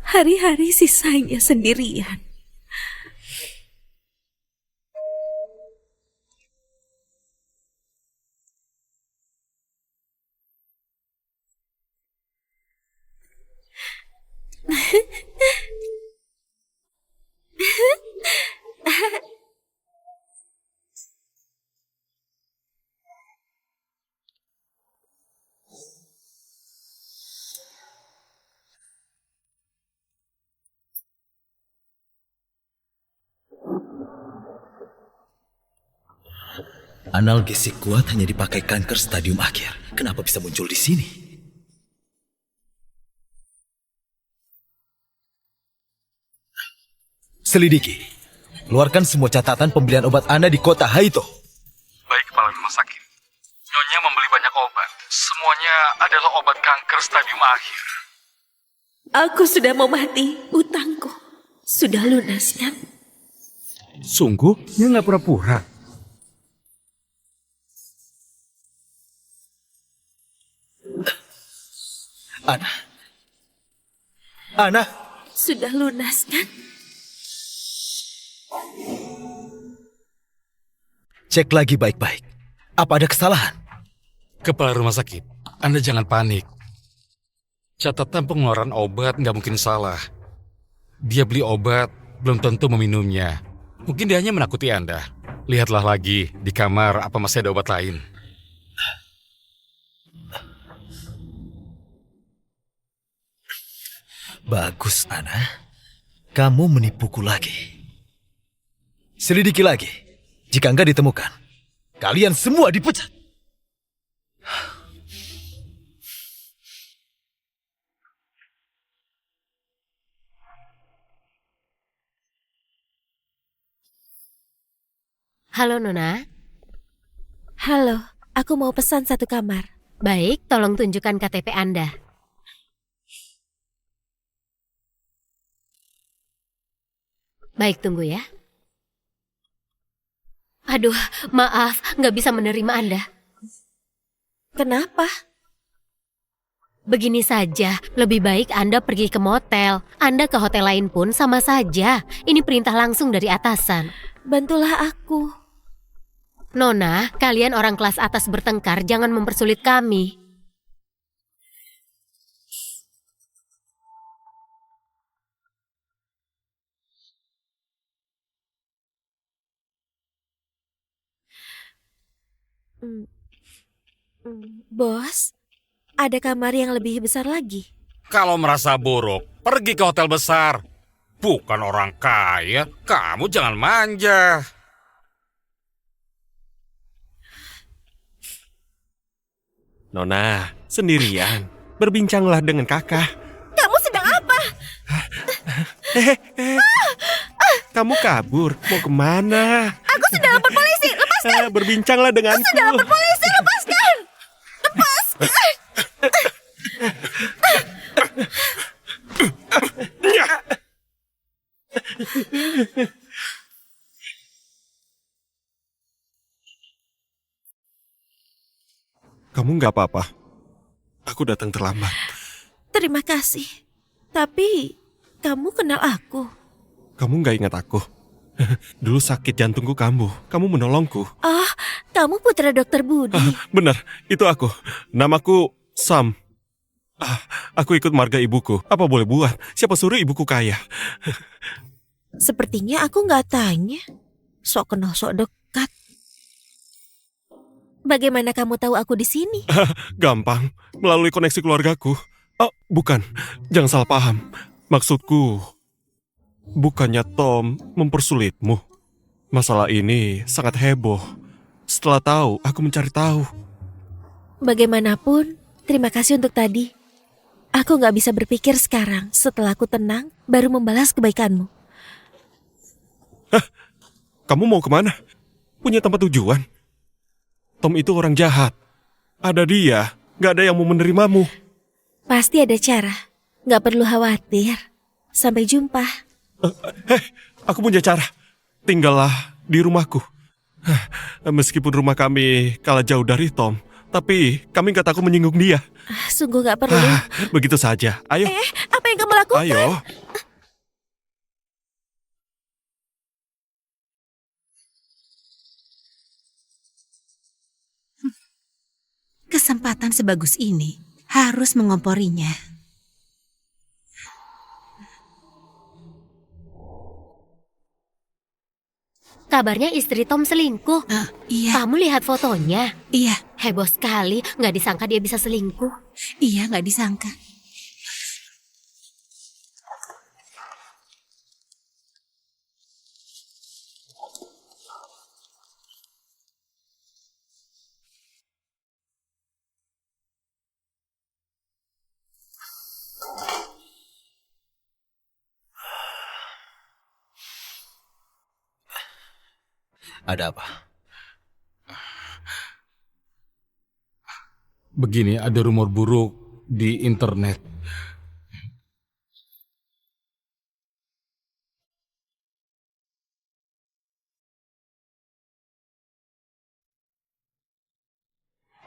hari-hari sisanya sendirian. Analgesik kuat hanya dipakai kanker stadium akhir. Kenapa bisa muncul di sini? Selidiki. Keluarkan semua catatan pembelian obat Anda di kota Haito. Baik, kepala rumah sakit. Nyonya membeli banyak obat. Semuanya adalah obat kanker stadium akhir. Aku sudah mau mati. Utangku sudah lunas kan? Sungguh? Dia nggak pura-pura. Ana. Sudah lunas kan? Cek lagi baik-baik. Apa ada kesalahan? Kepala rumah sakit, Anda jangan panik. Catatan pengeluaran obat nggak mungkin salah. Dia beli obat, belum tentu meminumnya. Mungkin dia hanya menakuti Anda. Lihatlah lagi, di kamar apa masih ada obat lain. Bagus, Ana. Kamu menipuku lagi. Selidiki lagi. Jika enggak ditemukan, kalian semua dipecat. Halo Nona. Halo, aku mau pesan 1 kamar. Baik, tolong tunjukkan KTP Anda. Baik, tunggu ya. Aduh, maaf, nggak bisa menerima Anda. Kenapa? Begini saja, lebih baik Anda pergi ke motel. Anda ke hotel lain pun sama saja. Ini perintah langsung dari atasan. Bantulah aku. Nona, kalian orang kelas atas bertengkar, jangan mempersulit kami. Bos, ada kamar yang lebih besar lagi. Kalau merasa buruk, pergi ke hotel besar. Bukan orang kaya, kamu jangan manja. Nona, sendirian. Berbincanglah dengan kakak. Kamu sedang apa? Kamu kabur, mau kemana? Aku sudah lapor polisi, lepaskan! Berbincanglah denganku. Sudah lapor polisi, lepaskan! Kamu nggak apa-apa? Aku datang terlambat. Terima kasih. Tapi, kamu kenal aku. Kamu nggak ingat aku? Dulu sakit jantungku kambuh. Kamu menolongku. Oh, kamu putra dokter Budi. Benar, itu aku. Namaku Sam. Aku ikut marga ibuku. Apa boleh buat? Siapa suruh ibuku kaya? Sepertinya aku nggak tanya. Sok kenal sok dekat. Bagaimana kamu tahu aku di sini? Gampang, melalui koneksi keluargaku. Oh, bukan. Jangan salah paham. Maksudku, bukannya Tom mempersulitmu. Masalah ini sangat heboh. Setelah tahu, aku mencari tahu. Bagaimanapun, terima kasih untuk tadi. Aku nggak bisa berpikir sekarang. Setelah aku tenang, baru membalas kebaikanmu. Kamu mau kemana? Punya tempat tujuan? Tom itu orang jahat. Ada dia, nggak ada yang mau menerimamu. Pasti ada cara. Nggak perlu khawatir. Sampai jumpa. Aku punya cara. Tinggallah di rumahku. Meskipun rumah kami kalah jauh dari Tom, tapi kami nggak takut menyinggung dia. Sungguh nggak perlu. Begitu saja. Ayo. Apa yang kamu lakukan? Ayo. Kesempatan sebagus ini harus mengomporinya. Kabarnya istri Tom selingkuh. Iya, Kamu lihat fotonya? iya, Heboh sekali, nggak disangka dia bisa selingkuh. iya nggak disangka. Ada apa? Begini, ada rumor buruk di internet.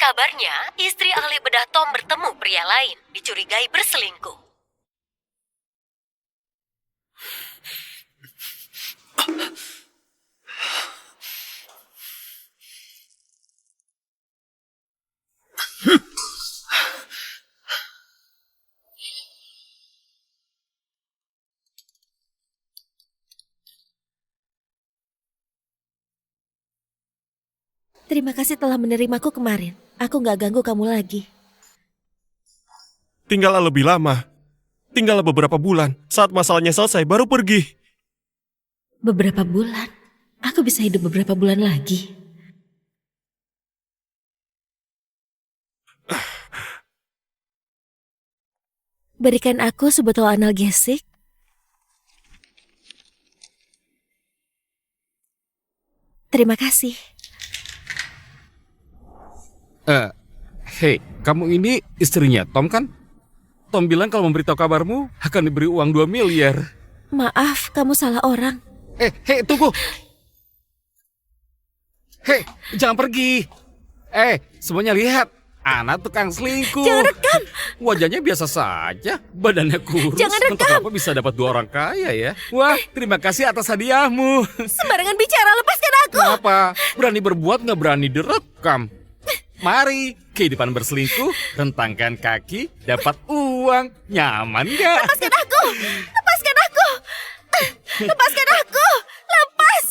Kabarnya, istri ahli bedah Tom bertemu pria lain, dicurigai berselingkuh. Terima kasih telah menerimaku kemarin. Aku nggak ganggu kamu lagi. Tinggallah lebih lama. Tinggallah beberapa bulan. Saat masalahnya selesai, baru pergi. Beberapa bulan? Aku bisa hidup beberapa bulan lagi. Berikan aku sebotol analgesik. Terima kasih. Hei, kamu ini istrinya Tom kan? Tom bilang kalau memberitahu kabarmu akan diberi uang 2 miliar. Maaf, kamu salah orang. Hei, tunggu. Hei, jangan pergi. Semuanya lihat. Ana tukang selingkuh. Jangan rekam. Wajahnya biasa saja, badannya kurus. Jangan rekam. Untuk apa bisa dapat 2 orang kaya ya? Wah, terima kasih atas hadiahmu. Sembarangan bicara, lepaskan aku. Kenapa? Berani berbuat nggak berani direkam. Mari, kehidupan berselingkuh, rentangkan kaki, dapat uang. Nyaman nggak? Lepaskan aku. Lepaskan aku. Lepaskan aku. Lepas.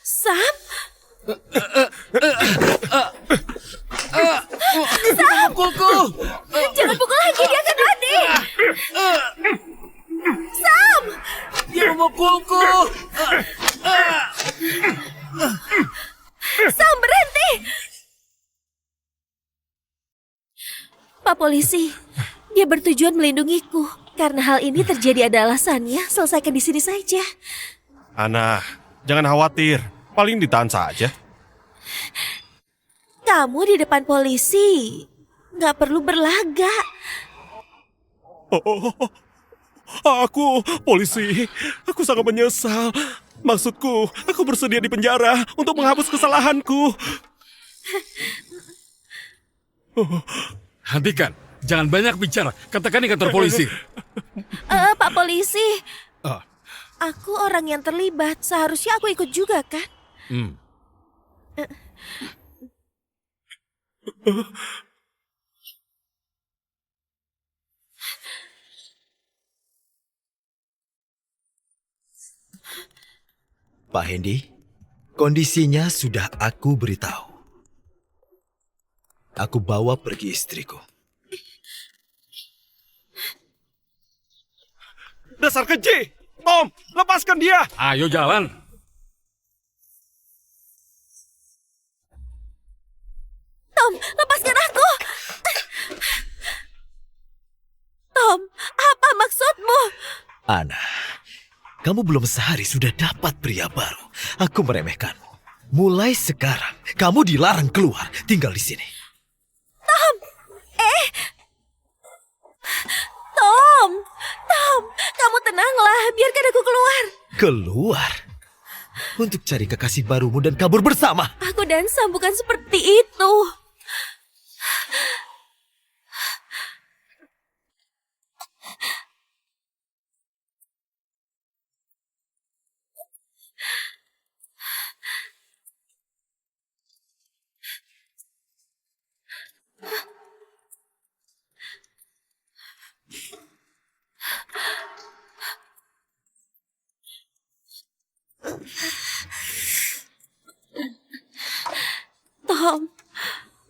Sam? Pukulku. Jangan pukul lagi, dia akan mati. Sam! Dia memukulku. Sam, berhenti! Pak polisi, dia bertujuan melindungiku. Karena hal ini terjadi ada alasannya, selesaikan di sini saja. Ana, jangan khawatir. Paling ditahan saja. Kamu di depan polisi, nggak perlu berlagak. Aku, polisi. Aku sangat menyesal. Maksudku, aku bersedia di penjara untuk menghapus kesalahanku. Hentikan, jangan banyak bicara. Katakan di kantor polisi. Pak polisi, Ah, aku orang yang terlibat. Seharusnya aku ikut juga, kan? Pak Hendy, kondisinya sudah aku beritahu. Aku bawa pergi istriku. Dasar keji! Tom, lepaskan dia! ayo jalan. Tom, lepaskan aku! Tom, apa maksudmu? Ana, kamu belum sehari sudah dapat pria baru. Aku meremehkanmu. Mulai sekarang, kamu dilarang keluar, tinggal di sini. Tom, kamu tenanglah, biarkan aku keluar. Keluar? Untuk cari kekasih barumu dan kabur bersama. Aku dan Sam bukan seperti itu. Tom,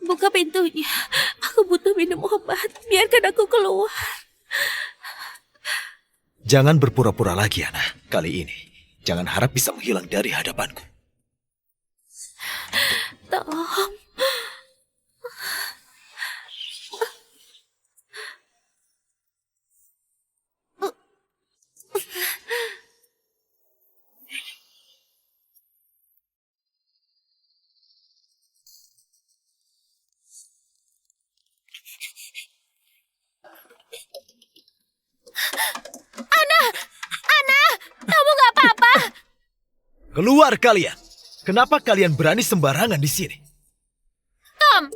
buka pintunya. Aku butuh minum obat. Biarkan aku keluar. Jangan berpura-pura lagi, Ana. Kali ini, jangan harap bisa menghilang dari hadapanku. Tom. Kamu nggak apa-apa? Keluar kalian! Kenapa kalian berani sembarangan di sini? Tom,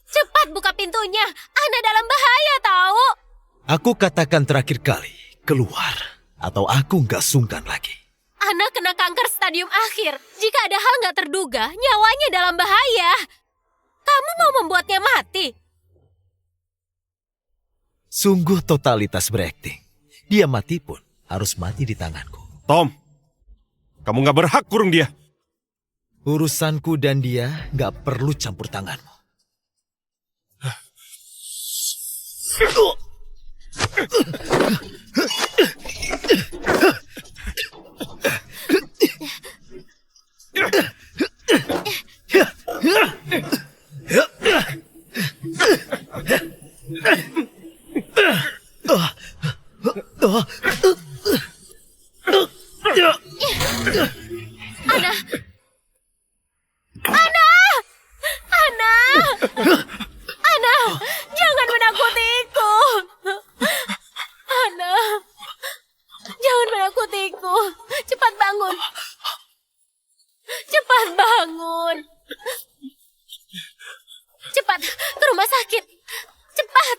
cepat buka pintunya. Ana dalam bahaya tahu. Aku katakan terakhir kali, keluar. Atau aku nggak sungkan lagi. Ana kena kanker stadium akhir. Jika ada hal nggak terduga, nyawanya dalam bahaya. Kamu mau membuatnya mati? Sungguh totalitas berakting. Dia mati pun harus mati di tanganku. Tom, kamu nggak berhak kurung dia. Urusanku dan dia nggak perlu campur tanganmu. Ana, jangan menakutiku. Ana, jangan menakutiku. Cepat bangun. Cepat bangun. Cepat, ke rumah sakit. Cepat.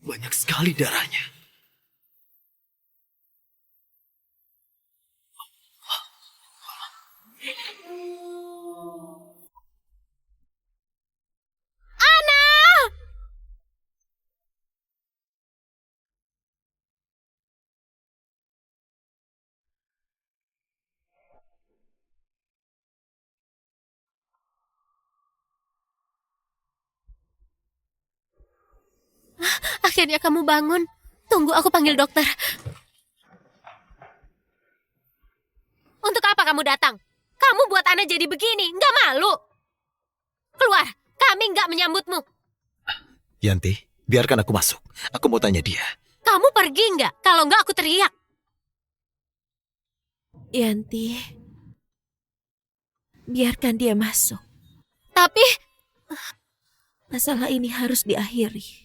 Banyak sekali darahnya. Akhirnya kamu bangun. Tunggu, aku panggil dokter. Untuk apa kamu datang? Kamu buat Ana jadi begini, nggak malu? Keluar, kami nggak menyambutmu. Yanti, biarkan aku masuk. Aku mau tanya dia. Kamu pergi nggak? Kalau nggak aku teriak. Yanti, biarkan dia masuk. Tapi, Masalah ini harus diakhiri.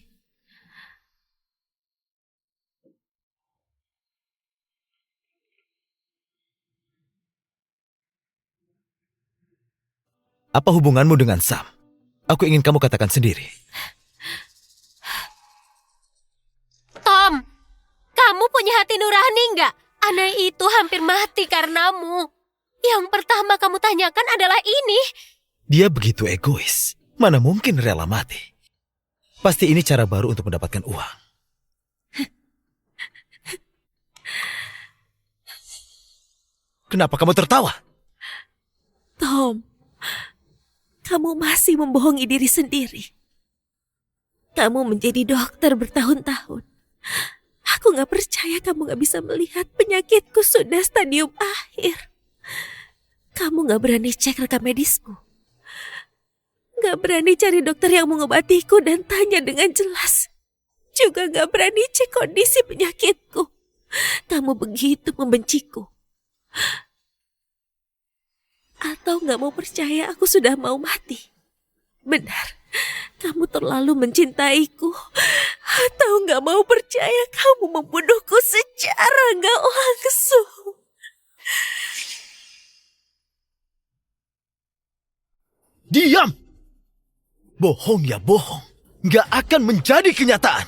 Apa hubunganmu dengan Sam? Aku ingin kamu katakan sendiri. Tom, kamu punya hati nurani nggak? Ana itu hampir mati karenamu. Yang pertama kamu tanyakan adalah ini. Dia begitu egois. Mana mungkin rela mati? Pasti ini cara baru untuk mendapatkan uang. Kenapa kamu tertawa? Tom, kamu masih membohongi diri sendiri. Kamu menjadi dokter bertahun-tahun. Aku gak percaya kamu gak bisa melihat penyakitku sudah stadium akhir. Kamu gak berani cek rekam medisku. Gak berani cari dokter yang mengobatiku dan tanya dengan jelas. Juga gak berani cek kondisi penyakitku. Kamu begitu membenciku. Atau gak mau percaya aku sudah mau mati. Benar, kamu terlalu mencintaiku. Atau gak mau percaya kamu membunuhku secara gak langsung. Diam! Bohong ya bohong. Gak akan menjadi kenyataan.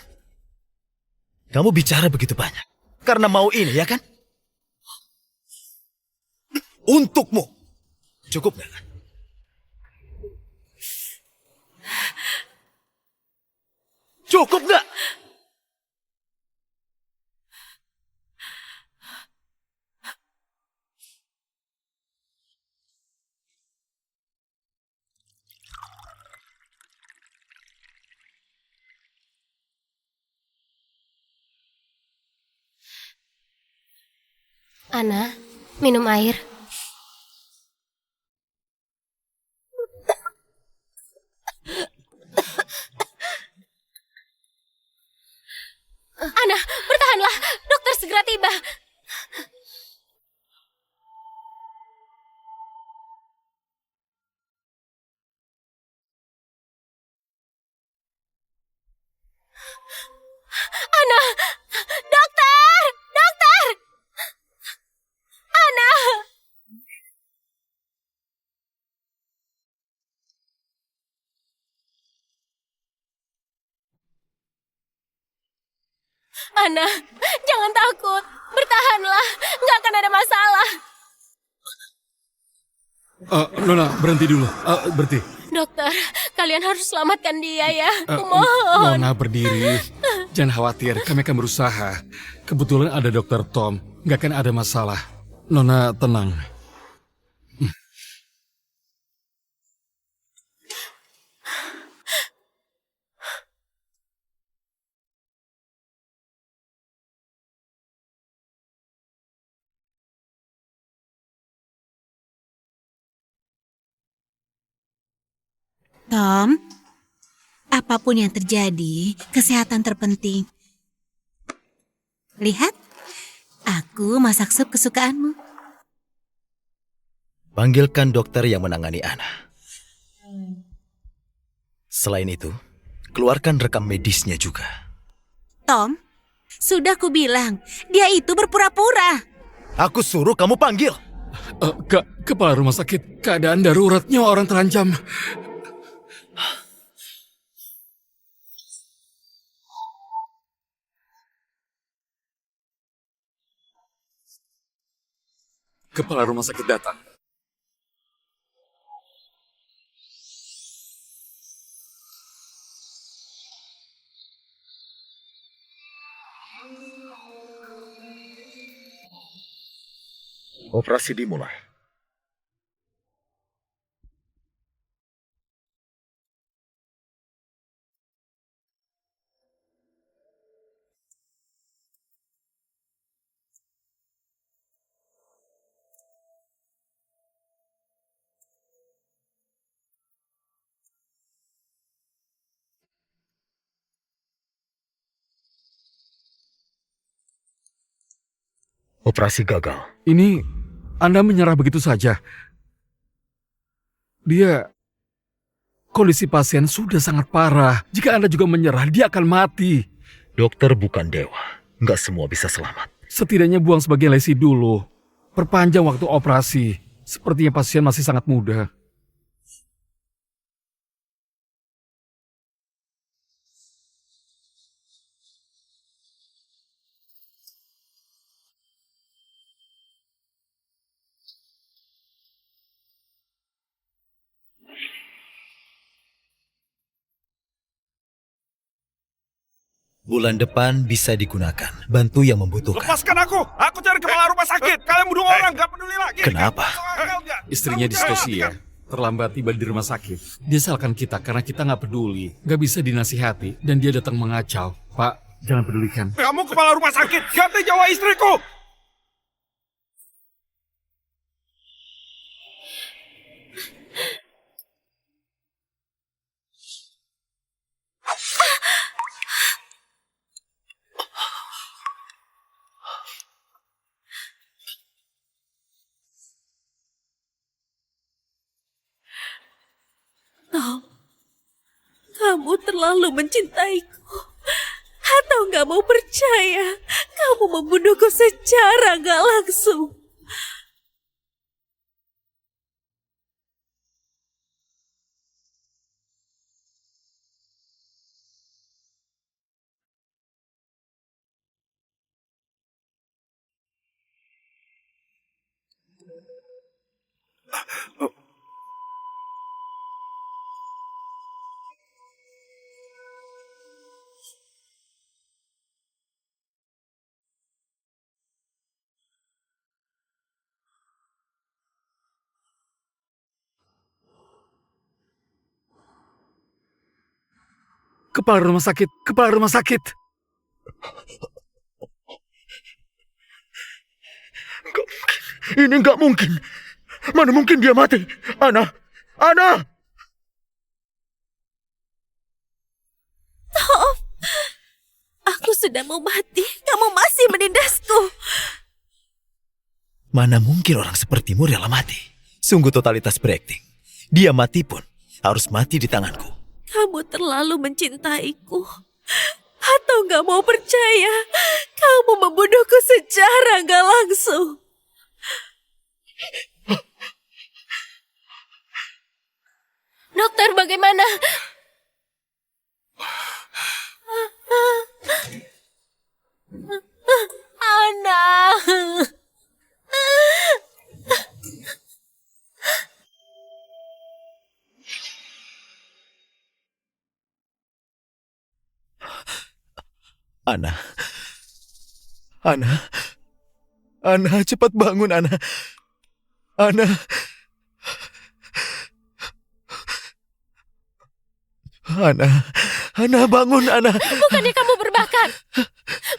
Kamu bicara begitu banyak. Karena mau ini, ya kan? Untukmu. Cukup gak? Cukup gak? Ana, minum air. Ana, bertahanlah. Dokter segera tiba. Ana, dokter, dokter. Ana. Ana, jangan takut. Bertahanlah. Nggak akan ada masalah. Nona, berhenti dulu. Berhenti. Dokter, kalian harus selamatkan dia ya. Kumohon. Nona, berdiri. Jangan khawatir, kami akan berusaha. Kebetulan ada Dokter Tom. Nggak akan ada masalah. Nona, tenang. Tom, apapun yang terjadi, kesehatan terpenting. Lihat, aku masak sup kesukaanmu. Panggilkan dokter yang menangani Ana. Selain itu, keluarkan rekam medisnya juga. Tom, sudah kubilang, dia itu berpura-pura. Aku suruh kamu panggil. Kepala rumah sakit, keadaan darurat, nyawa orang terancam. Kepala rumah sakit datang. Operasi dimulai. Operasi gagal. Ini Anda menyerah begitu saja. Kondisi pasien sudah sangat parah. Jika Anda juga menyerah, dia akan mati. Dokter bukan dewa. Nggak semua bisa selamat. Setidaknya buang sebagian lesi dulu. Perpanjang waktu operasi. Sepertinya pasien masih sangat muda. Bulan depan bisa digunakan. Bantu yang membutuhkan. Lepaskan aku! Aku cari kepala rumah sakit! Kalian bunuh orang, gak peduli lagi! Kenapa? Istrinya distosia. Terlambat tiba di rumah sakit. Dia salahkan kita karena kita nggak peduli. Nggak bisa dinasihati. Dan dia datang mengacau. Pak, jangan pedulikan. Kamu kepala rumah sakit! Ganti nyawa istriku! Tom, kamu terlalu mencintaiku. Atau gak mau percaya, kamu membunuhku secara gak langsung. Kepala rumah sakit, kepala rumah sakit. Ini nggak mungkin. Mana mungkin dia mati? Ana! Tom, aku sudah mau mati. Kamu masih menindasku. Mana mungkin orang sepertimu rela mati? Sungguh totalitas berakting. Dia mati pun harus mati di tanganku. Kamu terlalu mencintaiku. Atau gak mau percaya, kamu membunuhku secara gak langsung. Dokter, bagaimana? Ana. Ana, cepat bangun, Ana. Ana, bangun, Ana. Bukannya kamu berbakat?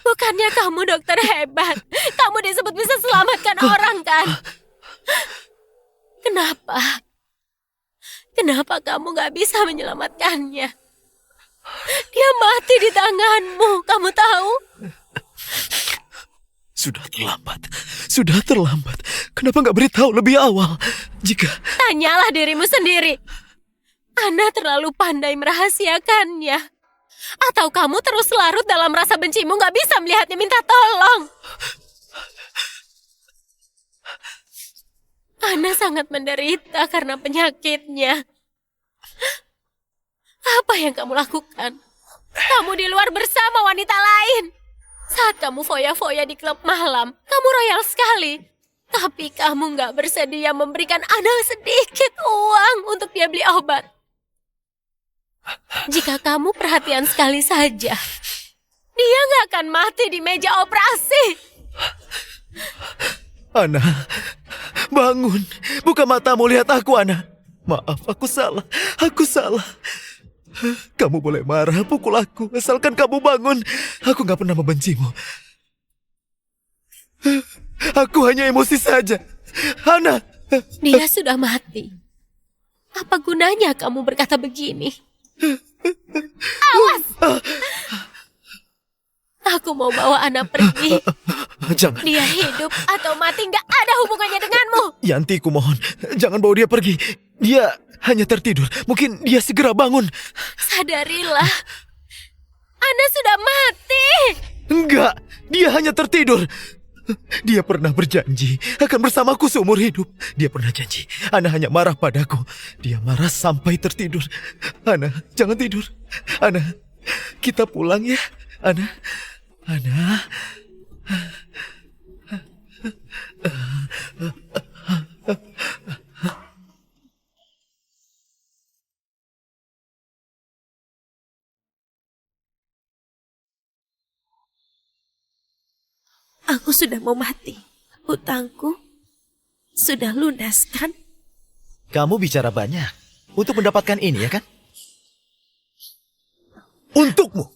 Bukannya kamu dokter hebat? Kamu disebut bisa selamatkan orang, kan? Kenapa kamu gak bisa menyelamatkannya? Dia mati di tanganmu, kamu tahu? Sudah terlambat. Kenapa nggak beritahu lebih awal? Tanyalah dirimu sendiri. Ana terlalu pandai merahasiakannya. Atau kamu terus larut dalam rasa bencimu, nggak bisa melihatnya minta tolong. Ana sangat menderita karena penyakitnya. Apa yang kamu lakukan? Kamu di luar bersama wanita lain. Saat kamu foya-foya di klub malam, kamu royal sekali. Tapi kamu nggak bersedia memberikan Ana sedikit uang untuk dia beli obat. Jika kamu perhatian sekali saja, dia nggak akan mati di meja operasi. Ana, bangun. Buka matamu, lihat aku, Ana. Maaf, aku salah. Aku salah. Kamu boleh marah, pukul aku, asalkan kamu bangun. Aku gak pernah membencimu. Aku hanya emosi saja. Ana. Dia sudah mati. Apa gunanya kamu berkata begini? Awas! Aku mau bawa Ana pergi. Jangan. Dia hidup atau mati gak ada hubungannya denganmu. Yanti, ku mohon. Jangan bawa dia pergi. Dia hanya tertidur. Mungkin dia segera bangun. Sadarilah. Ana sudah mati. Enggak, dia hanya tertidur. Dia pernah berjanji akan bersamaku seumur hidup. Dia pernah janji. Ana hanya marah padaku. Dia marah sampai tertidur. Ana, jangan tidur. Ana, kita pulang ya. Ana. Ana. Aku sudah mau mati. Hutangku sudah lunas, kan? Kamu bicara banyak untuk mendapatkan ini, ya kan? Untukmu.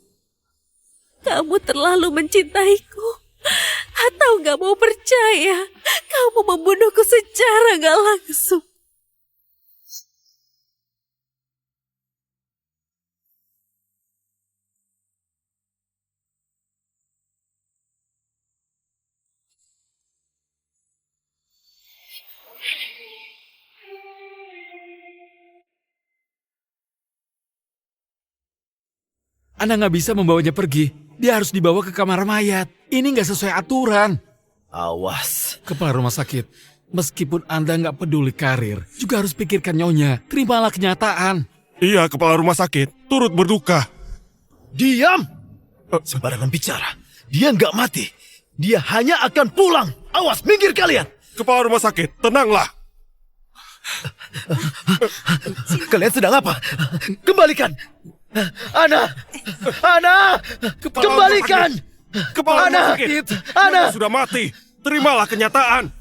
Kamu terlalu mencintaiku. Atau gak mau percaya. Kamu membunuhku secara gak langsung. Anda nggak bisa membawanya pergi. Dia harus dibawa ke kamar mayat. Ini nggak sesuai aturan. Awas. Kepala rumah sakit, meskipun Anda nggak peduli karir, juga harus pikirkan nyonya. Terimalah kenyataan. Iya, kepala rumah sakit. Turut berduka. Diam! Sembarangan bicara. Dia nggak mati. Dia hanya akan pulang. Awas, minggir kalian. Kepala rumah sakit, tenanglah. Kalian sedang apa? Kembalikan. Ana! Ana! Kembalikan! Kepala rumah Ana! sakit. Ana! Dia sudah mati. Terimalah kenyataan.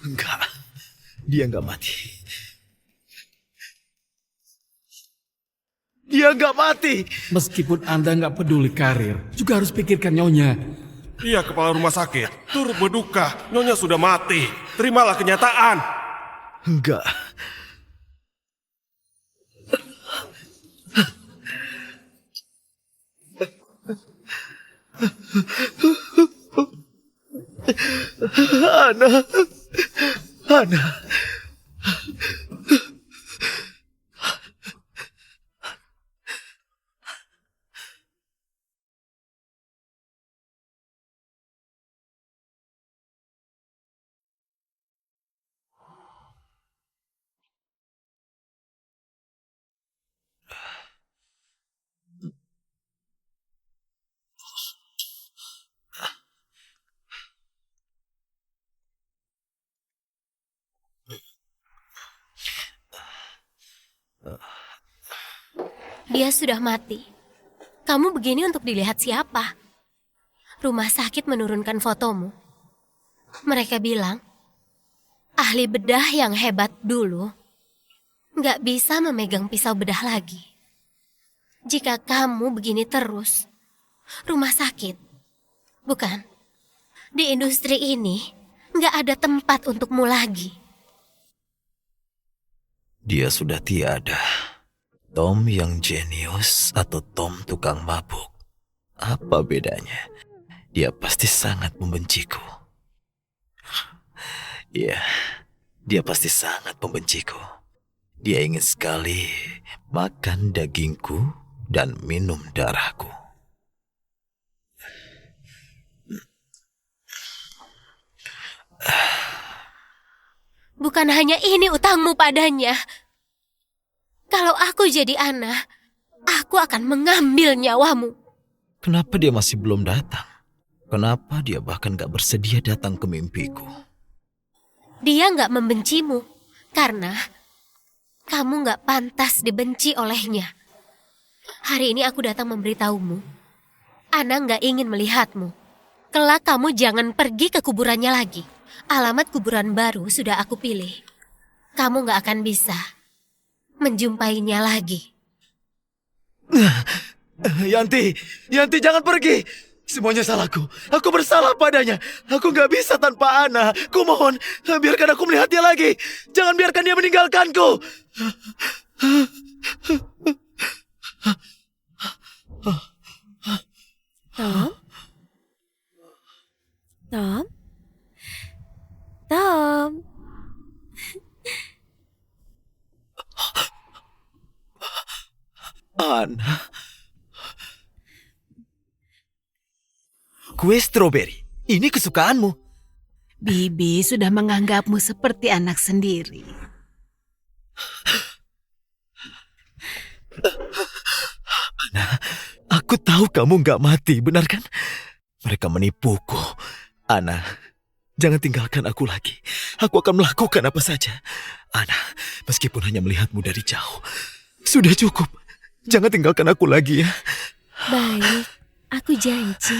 Enggak. Dia nggak mati. Dia nggak mati. Meskipun Anda nggak peduli karir, juga harus pikirkan nyonya. Iya, kepala rumah sakit. Turut berduka. Nyonya sudah mati. Terimalah kenyataan. Enggak. Ana. Ana. Dia sudah mati. Kamu begini untuk dilihat siapa? Rumah sakit menurunkan fotomu. Mereka bilang, ahli bedah yang hebat dulu nggak bisa memegang pisau bedah lagi. Jika kamu begini terus, rumah sakit, bukan, di industri ini nggak ada tempat untukmu lagi. Dia sudah tiada. Tom yang jenius atau Tom tukang mabuk. Apa bedanya? Dia pasti sangat membenciku. Iya, dia pasti sangat membenciku. Dia ingin sekali makan dagingku dan minum darahku. Bukan hanya ini utangmu padanya. Kalau aku jadi Ana, aku akan mengambil nyawamu. Kenapa dia masih belum datang? Kenapa dia bahkan gak bersedia datang ke mimpiku? Dia gak membencimu, karena kamu gak pantas dibenci olehnya. Hari ini aku datang memberitahumu, Ana gak ingin melihatmu. Kelak kamu jangan pergi ke kuburannya lagi. Alamat kuburan baru sudah aku pilih. Kamu gak akan bisa menjumpainya lagi. Yanti jangan pergi. Semuanya salahku. Aku bersalah padanya. Aku gak bisa tanpa Ana. Kumohon, biarkan aku melihatnya lagi. Jangan biarkan dia meninggalkanku. Tom? Tom? Tom? Ana. Kue stroberi. Ini kesukaanmu. Bibi sudah menganggapmu seperti anak sendiri. Ana, aku tahu kamu gak mati, benar kan? Mereka menipuku. Ana, jangan tinggalkan aku lagi. Aku akan melakukan apa saja. Ana, meskipun hanya melihatmu dari jauh. Sudah cukup. Jangan tinggalkan aku lagi ya. Baik, aku janji.